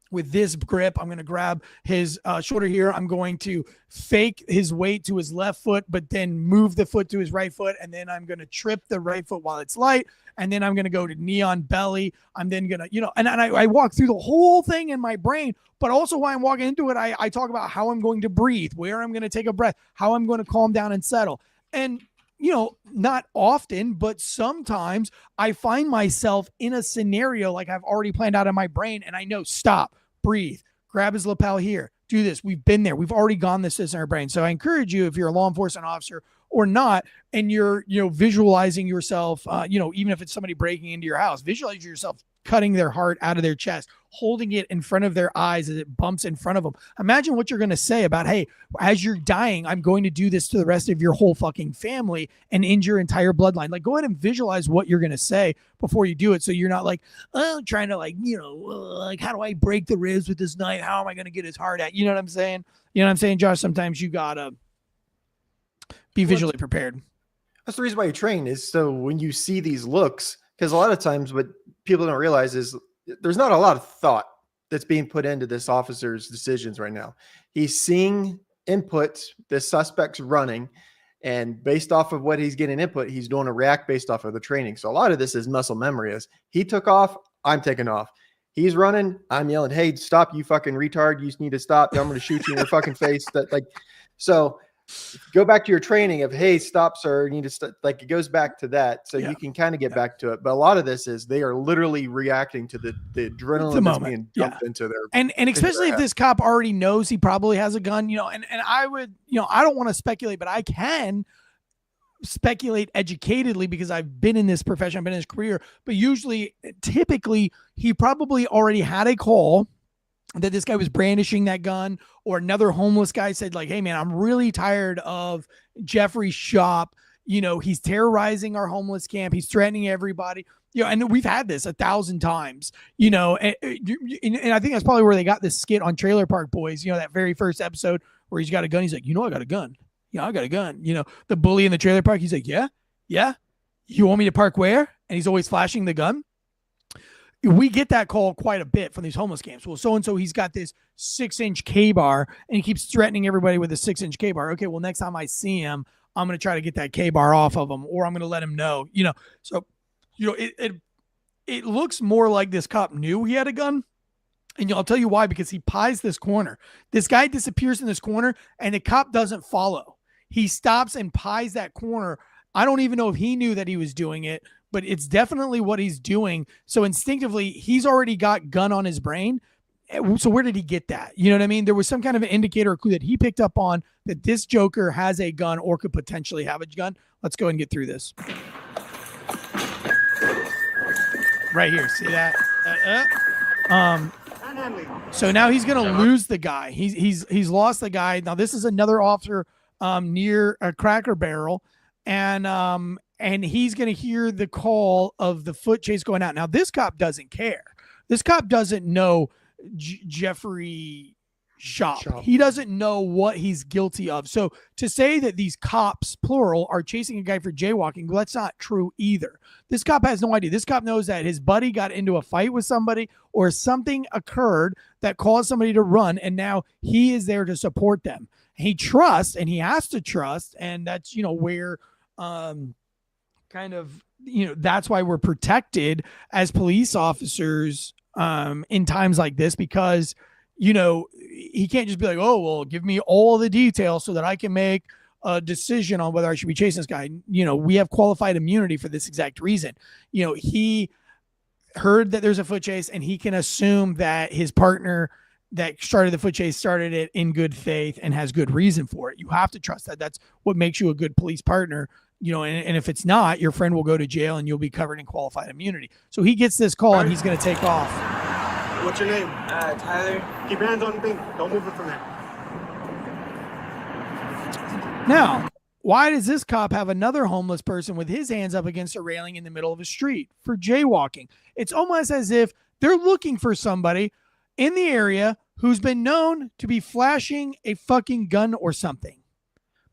with this grip. I'm going to grab his shoulder here. I'm going to fake his weight to his left foot, but then move the foot to his right foot. And then I'm going to trip the right foot while it's light. And then I'm going to go to knee on belly. I'm then going to, and I walk through the whole thing in my brain, but also while I'm walking into it, I talk about how I'm going to breathe, where I'm going to take a breath, how I'm going to calm down and settle. And not often, but sometimes I find myself in a scenario like I've already planned out in my brain, and I know, stop, breathe, grab his lapel here, do this. We've been there. We've already gone this in our brain. So I encourage you, if you're a law enforcement officer or not, and you're, visualizing yourself, even if it's somebody breaking into your house, visualize yourself cutting their heart out of their chest, holding it in front of their eyes as it bumps in front of them. Imagine what you're going to say about, hey, as you're dying, I'm going to do this to the rest of your whole fucking family and end your entire bloodline. Like, go ahead and visualize what you're going to say before you do it. So you're not like, trying to how do I break the ribs with this knife? How am I going to get his heart out? You know what I'm saying? Josh? Sometimes you got to be visually prepared. That's the reason why you train, is so when you see these looks, because a lot of times what people don't realize is there's not a lot of thought that's being put into this officer's decisions right now. He's seeing input, the suspect's running, and based off of what he's getting input, he's doing a react based off of the training. So a lot of this is muscle memory. As he took off, I'm taking off. He's running, I'm yelling, hey, stop, you fucking retard. You need to stop. I'm going to shoot you in your fucking face. So go back to your training of, hey, stop, sir. You need to it goes back to that. So you can kind of get back to it. But a lot of this is they are literally reacting to the adrenaline that's being dumped into their. And especially if this cop already knows he probably has a gun, and I would, I don't want to speculate, but I can speculate educatedly because I've been in this profession, I've been in his career, but typically he probably already had a call that this guy was brandishing that gun, or another homeless guy said like, hey man, I'm really tired of Jeffrey Schopp. He's terrorizing our homeless camp. He's threatening everybody, and we've had this 1,000 times, and I think that's probably where they got this skit on Trailer Park Boys, that very first episode where he's got a gun. He's like, I got a gun. I got a gun. The bully in the trailer park. He's like, yeah. You want me to park where? And he's always flashing the gun. We get that call quite a bit from these homeless camps. Well, so-and-so, he's got this 6-inch K-bar and he keeps threatening everybody with a 6-inch K-bar. Okay, well, next time I see him, I'm going to try to get that K-bar off of him, or I'm going to let him know, So, it looks more like this cop knew he had a gun. And I'll tell you why, because he pies this corner. This guy disappears in this corner and the cop doesn't follow. He stops and pies that corner. I don't even know if he knew that he was doing it, but it's definitely what he's doing. So instinctively, he's already got gun on his brain. So where did he get that? You know what I mean? There was some kind of an indicator or clue that he picked up on that this Joker has a gun or could potentially have a gun. Let's go and get through this. Right here. See that? So now he's going to lose the guy. He's lost the guy. Now this is another officer near a Cracker Barrel, and he's going to hear the call of the foot chase going out. Now this cop doesn't care. This cop doesn't know Jeffery Schopp. He doesn't know what he's guilty of. So to say that these cops, plural, are chasing a guy for jaywalking, well, that's not true either. This cop has no idea. This cop knows that his buddy got into a fight with somebody, or something occurred that caused somebody to run, and now he is there to support them. He trusts, and he has to trust, and that's, where that's why we're protected as police officers in times like this, because he can't just be like, oh, well, give me all the details so that I can make a decision on whether I should be chasing this guy. We have qualified immunity for this exact reason. He heard that there's a foot chase, and he can assume that his partner that started the foot chase started it in good faith and has good reason for it. You have to trust that. That's what makes you a good police partner. And if it's not, your friend will go to jail and you'll be covered in qualified immunity. So he gets this call and he's going to take off. What's your name? Tyler. Keep your hands on the thing. Don't move it from there. Now, Why does this cop have another homeless person with his hands up against a railing in the middle of a street for jaywalking? It's almost as if they're looking for somebody in the area who's been known to be flashing a fucking gun or something.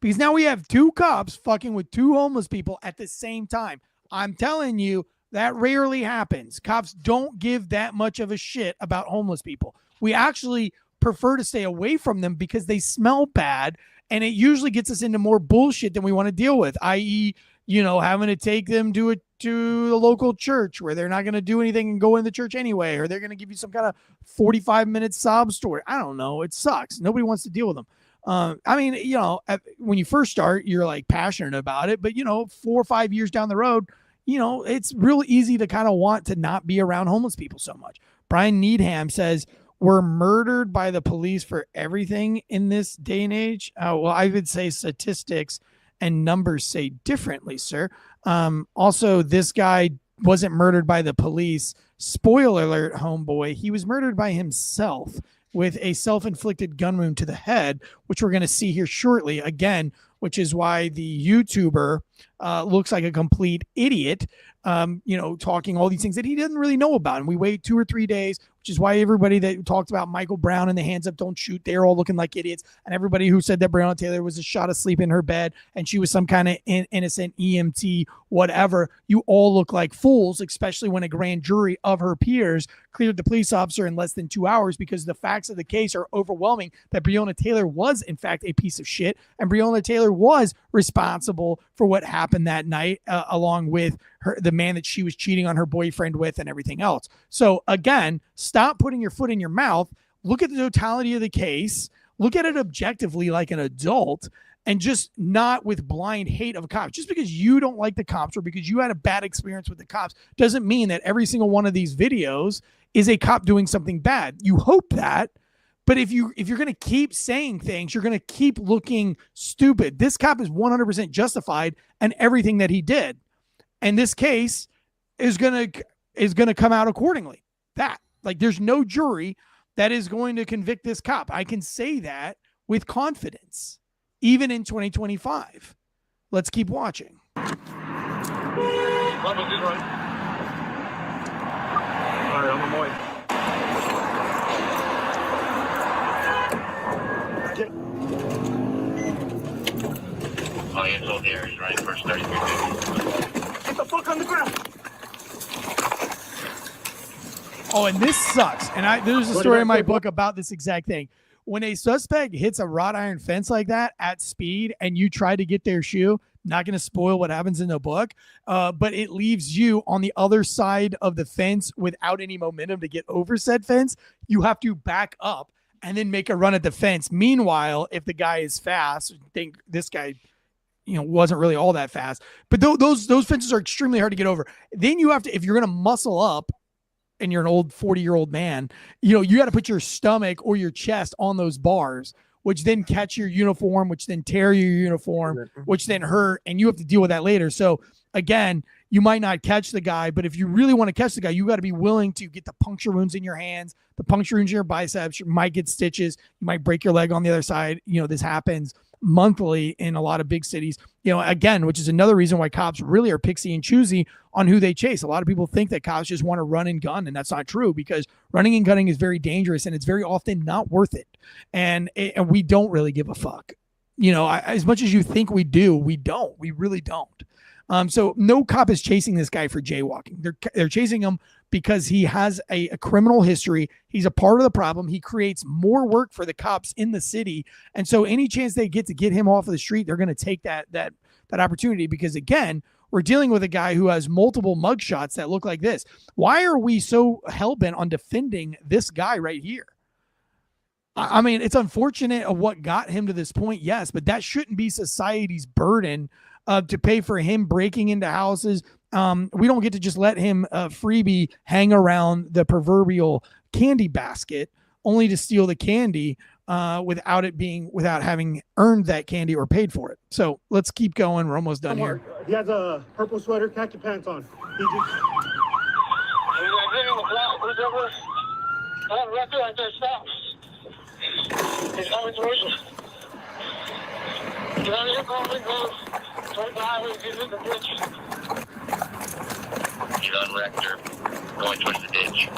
Because now we have two cops fucking with two homeless people at the same time. I'm telling you, that rarely happens. Cops don't give that much of a shit about homeless people. We actually prefer to stay away from them because they smell bad, and it usually gets us into more bullshit than we want to deal with, i.e., having to take them to the local church where they're not going to do anything and go in the church anyway, or they're going to give you some kind of 45-minute sob story. I don't know. It sucks. Nobody wants to deal with them. When you first start, you're like passionate about it, but 4 or 5 years down the road, it's real easy to kind of want to not be around homeless people so much. Brian Needham says, we're murdered by the police for everything in this day and age. Well, I would say statistics and numbers say differently, sir. Also, this guy wasn't murdered by the police. Spoiler alert, homeboy. He was murdered by himself with a self-inflicted gun wound to the head, which we're going to see here shortly again, which is why the YouTuber looks like a complete idiot, talking all these things that he didn't really know about. And we wait 2 or 3 days, which is why everybody that talked about Michael Brown and the hands up, don't shoot, they're all looking like idiots. And everybody who said that Breonna Taylor was shot asleep in her bed and she was some kind of innocent EMT, whatever, you all look like fools, especially when a grand jury of her peers cleared the police officer in less than 2 hours because the facts of the case are overwhelming that Breonna Taylor was, in fact, a piece of shit. And Breonna Taylor was responsible for what happened that night, along with the man that she was cheating on her boyfriend with and everything else. So again, stop putting your foot in your mouth. Look at the totality of the case. Look at it objectively like an adult, and just not with blind hate of a cop. Just because you don't like the cops or because you had a bad experience with the cops doesn't mean that every single one of these videos is a cop doing something bad. You hope that, but if you're going to keep saying things, you're going to keep looking stupid. This cop is 100% justified in everything that he did. And this case is going to come out accordingly. There's no jury that is going to convict this cop. I can say that with confidence, even in 2025. Let's keep watching. All right, I'm on my way. Oh, yeah, it's all there. He's right. First 30 minutes. Get the fuck on the ground. Oh, and this sucks. And there's a story in my book about this exact thing. When a suspect hits a wrought iron fence like that at speed and you try to get their shoe, not going to spoil what happens in the book, but it leaves you on the other side of the fence without any momentum to get over said fence, you have to back up and then make a run at the fence. Meanwhile, if the guy is fast, think this guy wasn't really all that fast, but those fences are extremely hard to get over. Then you have to, if you're going to muscle up and you're an old 40-year-old man, you got to put your stomach or your chest on those bars, which then catch your uniform, which then tear your uniform, which then hurt, and you have to deal with that later. So again, you might not catch the guy, but if you really want to catch the guy, you got to be willing to get the puncture wounds in your hands, the puncture wounds in your biceps. You might get stitches. You might break your leg on the other side. This happens monthly in a lot of big cities, again, which is another reason why cops really are picky and choosy on who they chase. A lot of people think that cops just want to run and gun, and that's not true, because running and gunning is very dangerous and it's very often not worth it. And we don't really give a fuck. As much as you think we do, we don't. We really don't. So no cop is chasing this guy for jaywalking. They're chasing him because he has a criminal history. He's a part of the problem. He creates more work for the cops in the city. And so any chance they get to get him off of the street, they're going to take that opportunity, because again, we're dealing with a guy who has multiple mugshots that look like this. Why are we so hell-bent on defending this guy right here? I mean, it's unfortunate of what got him to this point, yes, but that shouldn't be society's burden to pay for him breaking into houses. We don't get to just let him freebie hang around the proverbial candy basket only to steal the candy without having earned that candy or paid for it. So let's keep going. We're almost done here. He has a purple sweater, khaki pants on. He just... Right there, stop. He's coming towards you. Get on Rector, going towards the ditch.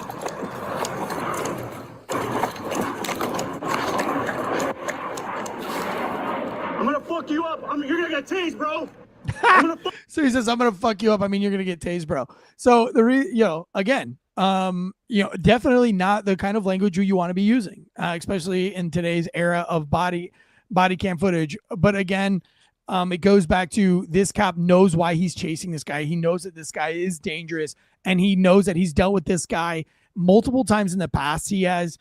I'm gonna fuck you up. You're gonna get tased, bro. So he says, I'm going to fuck you up. I mean, you're going to get tased, bro. So again, definitely not the kind of language you want to be using, especially in today's era of body cam footage. But again, it goes back to this cop knows why he's chasing this guy. He knows that this guy is dangerous, and he knows that he's dealt with this guy multiple times in the past. He has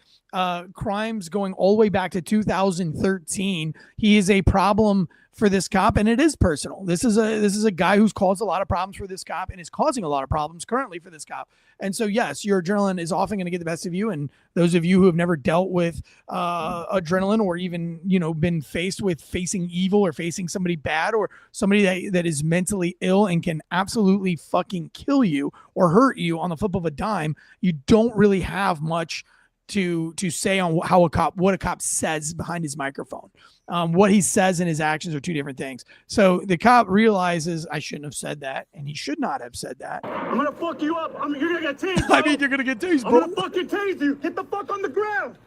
crimes going all the way back to 2013. He is a problem for this cop, and it is personal. This is a guy who's caused a lot of problems for this cop and is causing a lot of problems currently for this cop. And so, yes, your adrenaline is often going to get the best of you. And those of you who have never dealt with adrenaline, or even, been faced with facing evil or facing somebody bad, or somebody that is mentally ill and can absolutely fucking kill you or hurt you on the flip of a dime, you don't really have much to say on what a cop says behind his microphone. What he says and his actions are two different things. So the cop realizes, I shouldn't have said that, and he should not have said that. I'm gonna fuck you up. You're gonna get tased, bro. I mean, you're gonna get tased, bro. bro. I'm gonna fucking tase you. Get the fuck on the ground.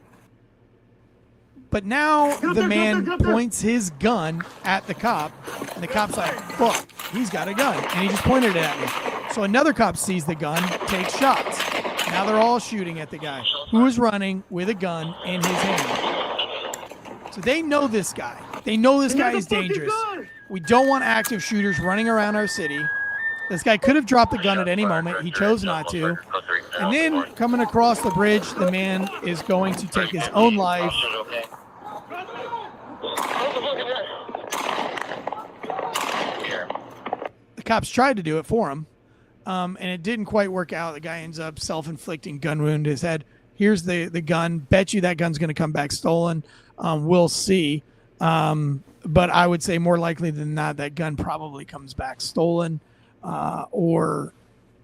But now the man points his gun at the cop, and the cop's like, fuck, he's got a gun. And he just pointed it at me. So another cop sees the gun, takes shots. Now they're all shooting at the guy who is running with a gun in his hand. So they know this guy. They know this guy is dangerous. We don't want active shooters running around our city. This guy could have dropped the gun at any moment. He chose not to. And then coming across the bridge, the man is going to take his own life. The cops tried to do it for him, and it didn't quite work out. The guy ends up self-inflicting gun wound to his head. Here's the gun. Bet you that gun's going to come back stolen. We'll see. But I would say more likely than not, that gun probably comes back stolen, or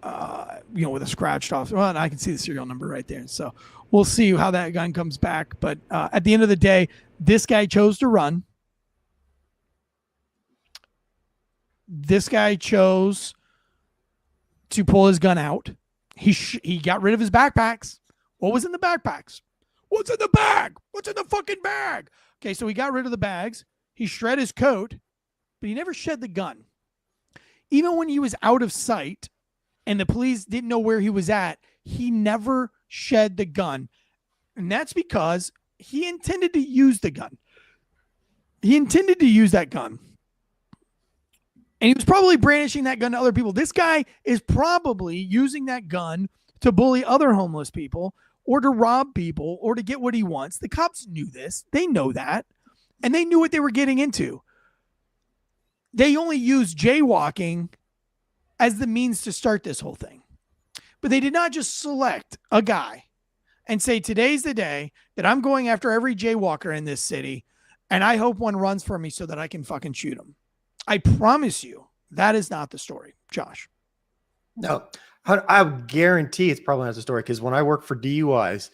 with a scratched off. Well, and I can see the serial number right there. So we'll see how that gun comes back. But at the end of the day, this guy chose to run. This guy chose to pull his gun out. He got rid of his backpacks. What was in the backpacks? What's in the bag? What's in the fucking bag? Okay, so he got rid of the bags. He shred his coat, but he never shed the gun. Even when he was out of sight and the police didn't know where he was at, he never shed the gun. And that's because he intended to use the gun. He intended to use that gun. And he was probably brandishing that gun to other people. This guy is probably using that gun to bully other homeless people, or to rob people, or to get what he wants. The cops knew this. They know that. And they knew what they were getting into. They only used jaywalking as the means to start this whole thing. But they did not just select a guy and say, today's the day that I'm going after every jaywalker in this city, and I hope one runs for me so that I can fucking shoot him. I promise you, that is not the story, Josh. No, I would guarantee it's probably not the story, because when I worked for DUIs,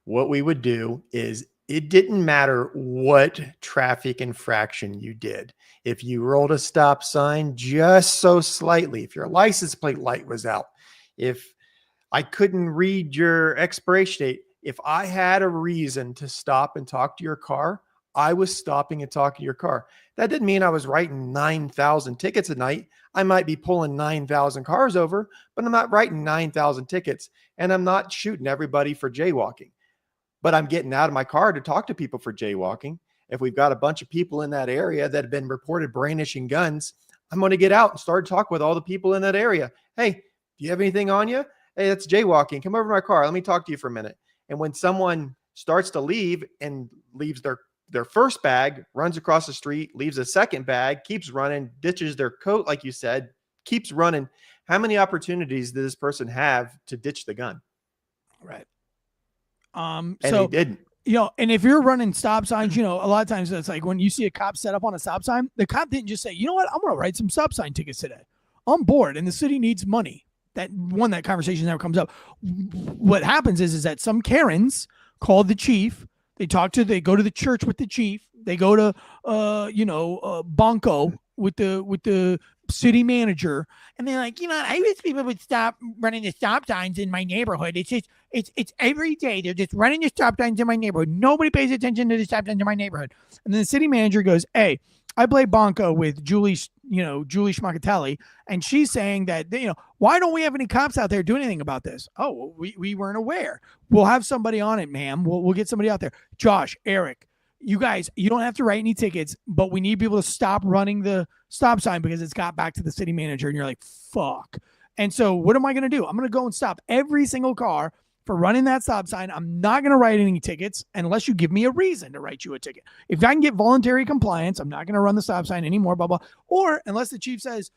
what we would do is it didn't matter what traffic infraction you did. If you rolled a stop sign just so slightly, if your license plate light was out, if I couldn't read your expiration date, if I had a reason to stop and talk to your car, I was stopping and talking to your car. That didn't mean I was writing 9,000 tickets a night. I might be pulling 9,000 cars over, but I'm not writing 9,000 tickets, and I'm not shooting everybody for jaywalking. But I'm getting out of my car to talk to people for jaywalking. If we've got a bunch of people in that area that have been reported brandishing guns, I'm going to get out and start talking with all the people in that area. Hey, do you have anything on you? Hey, that's jaywalking. Come over to my car. Let me talk to you for a minute. And when someone starts to leave and leaves their first bag, runs across the street, leaves a second bag, keeps running, ditches their coat, like you said, keeps running. How many opportunities did this person have to ditch the gun? Right. And so he didn't. And if you're running stop signs, a lot of times it's like when you see a cop set up on a stop sign, the cop didn't just say, you know what, I'm going to write some stop sign tickets today. I'm bored and the city needs money. That conversation never comes up. What happens is that some Karens called the chief. They go to the church with the chief. They go to, Bonko with the city manager. And they're like, I wish people would stop running the stop signs in my neighborhood. It's every day. They're just running the stop signs in my neighborhood. Nobody pays attention to the stop signs in my neighborhood. And then the city manager goes, hey, I play Bonko with Julie Schmuckatelli, and she's saying that, why don't we have any cops out there doing anything about this? Oh, well, we weren't aware. We'll have somebody on it, ma'am. We'll get somebody out there. Josh, Eric, you guys, you don't have to write any tickets, but we need people to stop running the stop sign because it's got back to the city manager. And you're like, fuck. And so what am I going to do? I'm going to go and stop every single car for running that stop sign. I'm not going to write any tickets unless you give me a reason to write you a ticket. If I can get voluntary compliance, I'm not going to run the stop sign anymore, blah, blah. Or unless the chief says,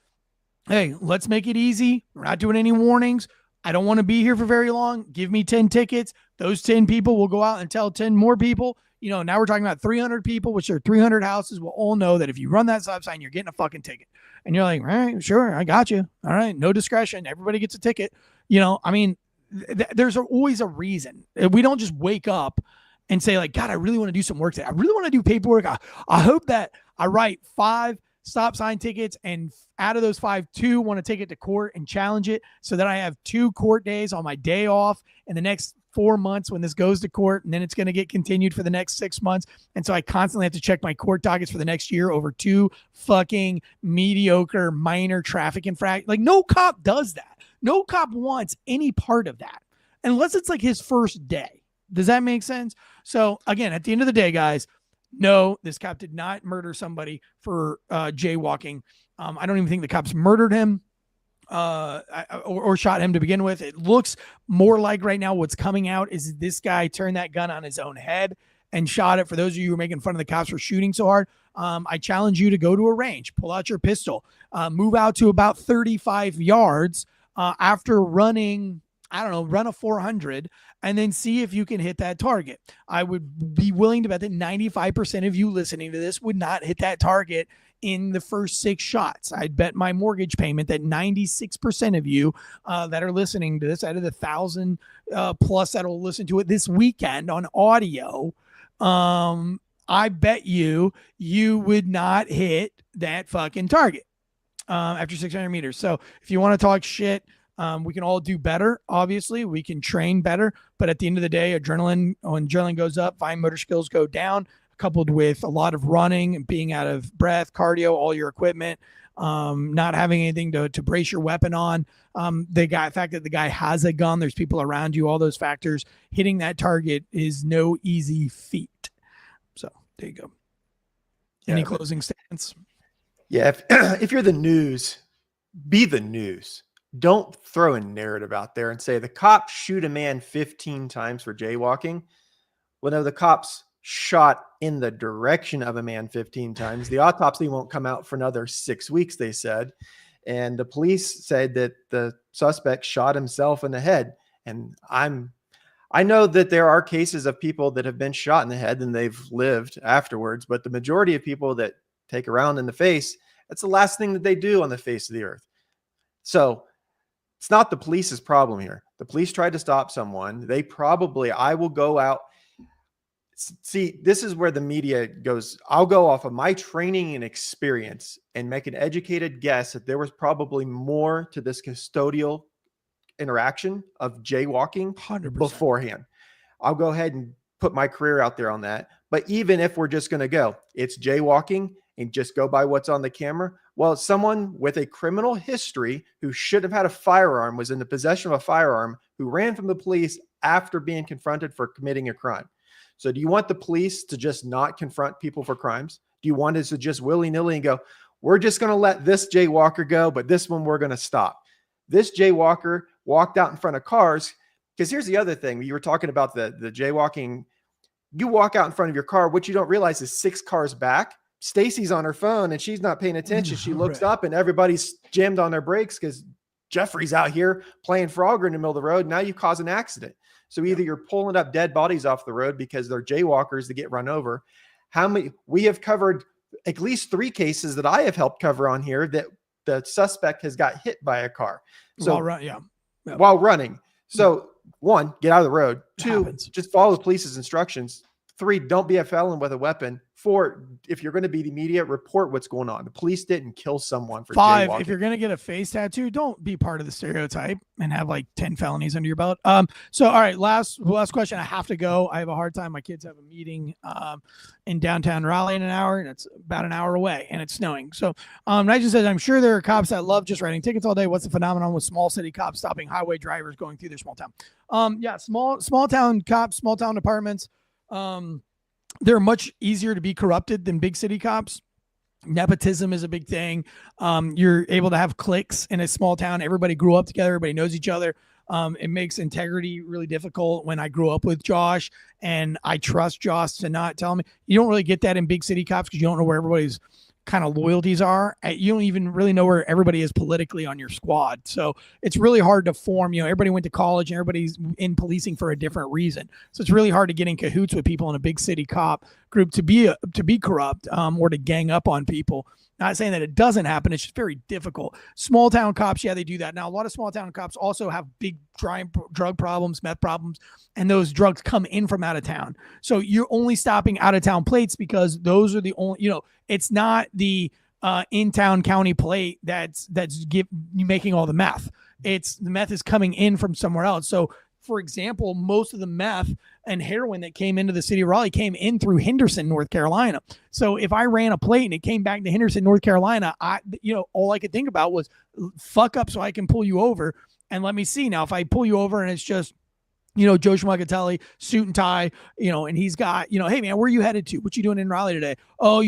hey, let's make it easy. We're not doing any warnings. I don't want to be here for very long. Give me 10 tickets. Those 10 people will go out and tell 10 more people. Now we're talking about 300 people, which are 300 houses, will all know that if you run that stop sign, you're getting a fucking ticket. And you're like, all right, sure, I got you. All right, no discretion. Everybody gets a ticket. There's always a reason. We don't just wake up and say like, God, I really want to do some work today. I really want to do paperwork. I hope that I write 5 stop sign tickets, and out of those 5, 2 want to take it to court and challenge it so that I have 2 court days on my day off in the next 4 months when this goes to court, and then it's going to get continued for the next 6 months. And so I constantly have to check my court dockets for the next year over 2 fucking mediocre minor traffic infractions. Like, no cop does that. No cop wants any part of that unless it's like his first day. Does that make sense? So again, at the end of the day, guys, no, this cop did not murder somebody for jaywalking. I don't even think the cops murdered him or shot him to begin with. It looks more like right now what's coming out is this guy turned that gun on his own head and shot it. For those of you who are making fun of the cops for shooting so hard, I challenge you to go to a range, pull out your pistol, move out to about 35 yards after running, run a 400 and then see if you can hit that target. I would be willing to bet that 95% of you listening to this would not hit that target in the first 6 shots. I'd bet my mortgage payment that 96% of you that are listening to this, out of the 1,000 plus that'll listen to it this weekend on audio, I bet you would not hit that fucking target after 600 meters. So if you want to talk shit, we can all do better. Obviously, we can train better. But at the end of the day, when adrenaline goes up, fine motor skills go down, coupled with a lot of running and being out of breath, cardio, all your equipment, not having anything to brace your weapon on. The fact that the guy has a gun, there's people around you, all those factors, hitting that target is no easy feat. So there you go. Any closing statements? Yeah. If you're the news, be the news. Don't throw a narrative out there and say the cops shoot a man 15 times for jaywalking. Well, no, the cops shot in the direction of a man 15 times. The autopsy won't come out for another 6 weeks, they said. And the police said that the suspect shot himself in the head. And I know that there are cases of people that have been shot in the head and they've lived afterwards, but the majority of people that take a round in the face, that's the last thing that they do on the face of the earth. So it's not the police's problem here. The police tried to stop someone. I will go out. See, this is where the media goes. I'll go off of my training and experience and make an educated guess that there was probably more to this custodial interaction of jaywalking 100%. beforehand. I'll go ahead and put my career out there on that. But even if we're just going to go, it's jaywalking and just go by what's on the camera. Well, someone with a criminal history who should have had a firearm was in the possession of a firearm who ran from the police after being confronted for committing a crime. So do you want the police to just not confront people for crimes? Do you want us to just willy-nilly and go, we're just going to let this jaywalker go, but this one we're going to stop? This jaywalker walked out in front of cars, because here's the other thing. You were talking about the jaywalking. You walk out in front of your car. What you don't realize is 6 cars back, Stacy's on her phone and she's not paying attention. She looks up and everybody's jammed on their brakes because Jeffrey's out here playing Frogger in the middle of the road. Now you cause an accident. So either you're pulling up dead bodies off the road because they're jaywalkers that get run over. We have covered at least 3 cases that I have helped cover on here that the suspect has got hit by a car. So while running. So 1, get out of the road. 2, just follow the police's instructions. 3, don't be a felon with a weapon. 4, if you're going to be the media, report what's going on. The police didn't kill someone for 5, jaywalking. if you're going to get a face tattoo, don't be part of the stereotype and have like 10 felonies under your belt. So, all right, last question. I have to go. I have a hard time. My kids have a meeting in downtown Raleigh in an hour, and it's about an hour away, and it's snowing. So, Nigel says, I'm sure there are cops that love just writing tickets all day. What's the phenomenon with small city cops stopping highway drivers going through their small town? Yeah, small town cops, small town departments. They're much easier to be corrupted than big city cops. Nepotism is a big thing. You're able to have cliques in a small town. Everybody grew up together. Everybody knows each other. It makes integrity really difficult. When I grew up with Josh and I trust Josh to not tell me, you don't really get that in big city cops because you don't know where everybody's kind of loyalties are. You don't even really know where everybody is politically on your squad. So it's really hard to form, everybody went to college and everybody's in policing for a different reason. So it's really hard to get in cahoots with people in a big city cop group to be corrupt or to gang up on people. Not saying that it doesn't happen. It's just very difficult. Small town cops, yeah, they do that. Now, a lot of small town cops also have big drug problems, meth problems, and those drugs come in from out of town. So you're only stopping out of town plates because those are the only, it's not the in-town county plate that's making all the meth. It's the meth is coming in from somewhere else. So, for example, most of the meth and heroin that came into the city of Raleigh came in through Henderson, North Carolina. So if I ran a plate and it came back to Henderson, North Carolina, all I could think about was fuck up so I can pull you over and let me see. Now, if I pull you over and it's just, Joe Schmuckatelli, suit and tie, and he's got, hey man, where are you headed to? What you doing in Raleigh today? Oh,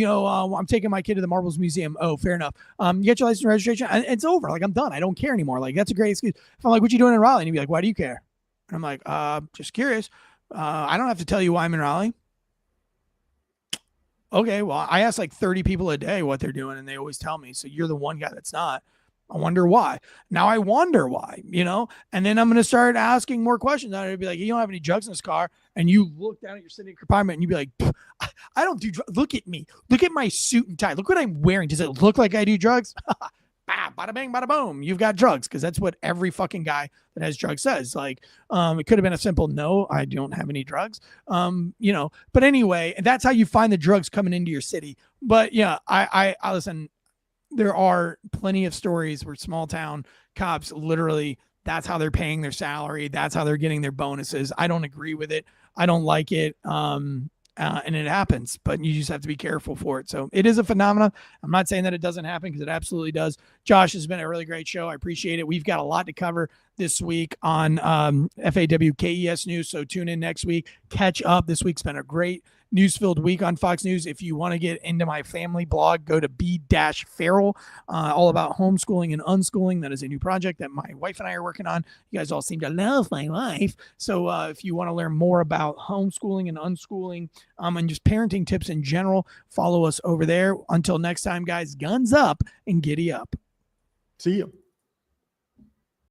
I'm taking my kid to the Marbles Museum. Oh, fair enough. You get your license and registration. And it's over. Like, I'm done. I don't care anymore. Like, that's a great excuse. If I'm like, what you doing in Raleigh? And he'd be like, why do you care? And I'm like, just curious. I don't have to tell you why I'm in Raleigh. Okay, well, I ask like 30 people a day what they're doing, and they always tell me. So you're the one guy that's not. I wonder why. Now I wonder why, and then I'm going to start asking more questions. I'd be like, you don't have any drugs in this car. And you look down at your sitting compartment and you'd be like, I don't do drugs. Look at me. Look at my suit and tie. Look what I'm wearing. Does it look like I do drugs? Bada bang, bada boom. You've got drugs, because that's what every fucking guy that has drugs says. Like, it could have been a simple no, I don't have any drugs. But anyway, that's how you find the drugs coming into your city. But yeah, I listen. There are plenty of stories where small town cops literally, that's how they're paying their salary. That's how they're getting their bonuses. I don't agree with it. I don't like it. And it happens, but you just have to be careful for it. So it is a phenomenon. I'm not saying that it doesn't happen, because it absolutely does. Josh, has been a really great show. I appreciate it. We've got a lot to cover this week on FAWKES News. So tune in next week. Catch up. This week's been a great news-filled week on Fox News. If you want to get into my family blog, go to B-Feral, all about homeschooling and unschooling. That is a new project that my wife and I are working on. You guys all seem to love my wife. So if you want to learn more about homeschooling and unschooling and just parenting tips in general, follow us over there. Until next time, guys, guns up and giddy up. See you.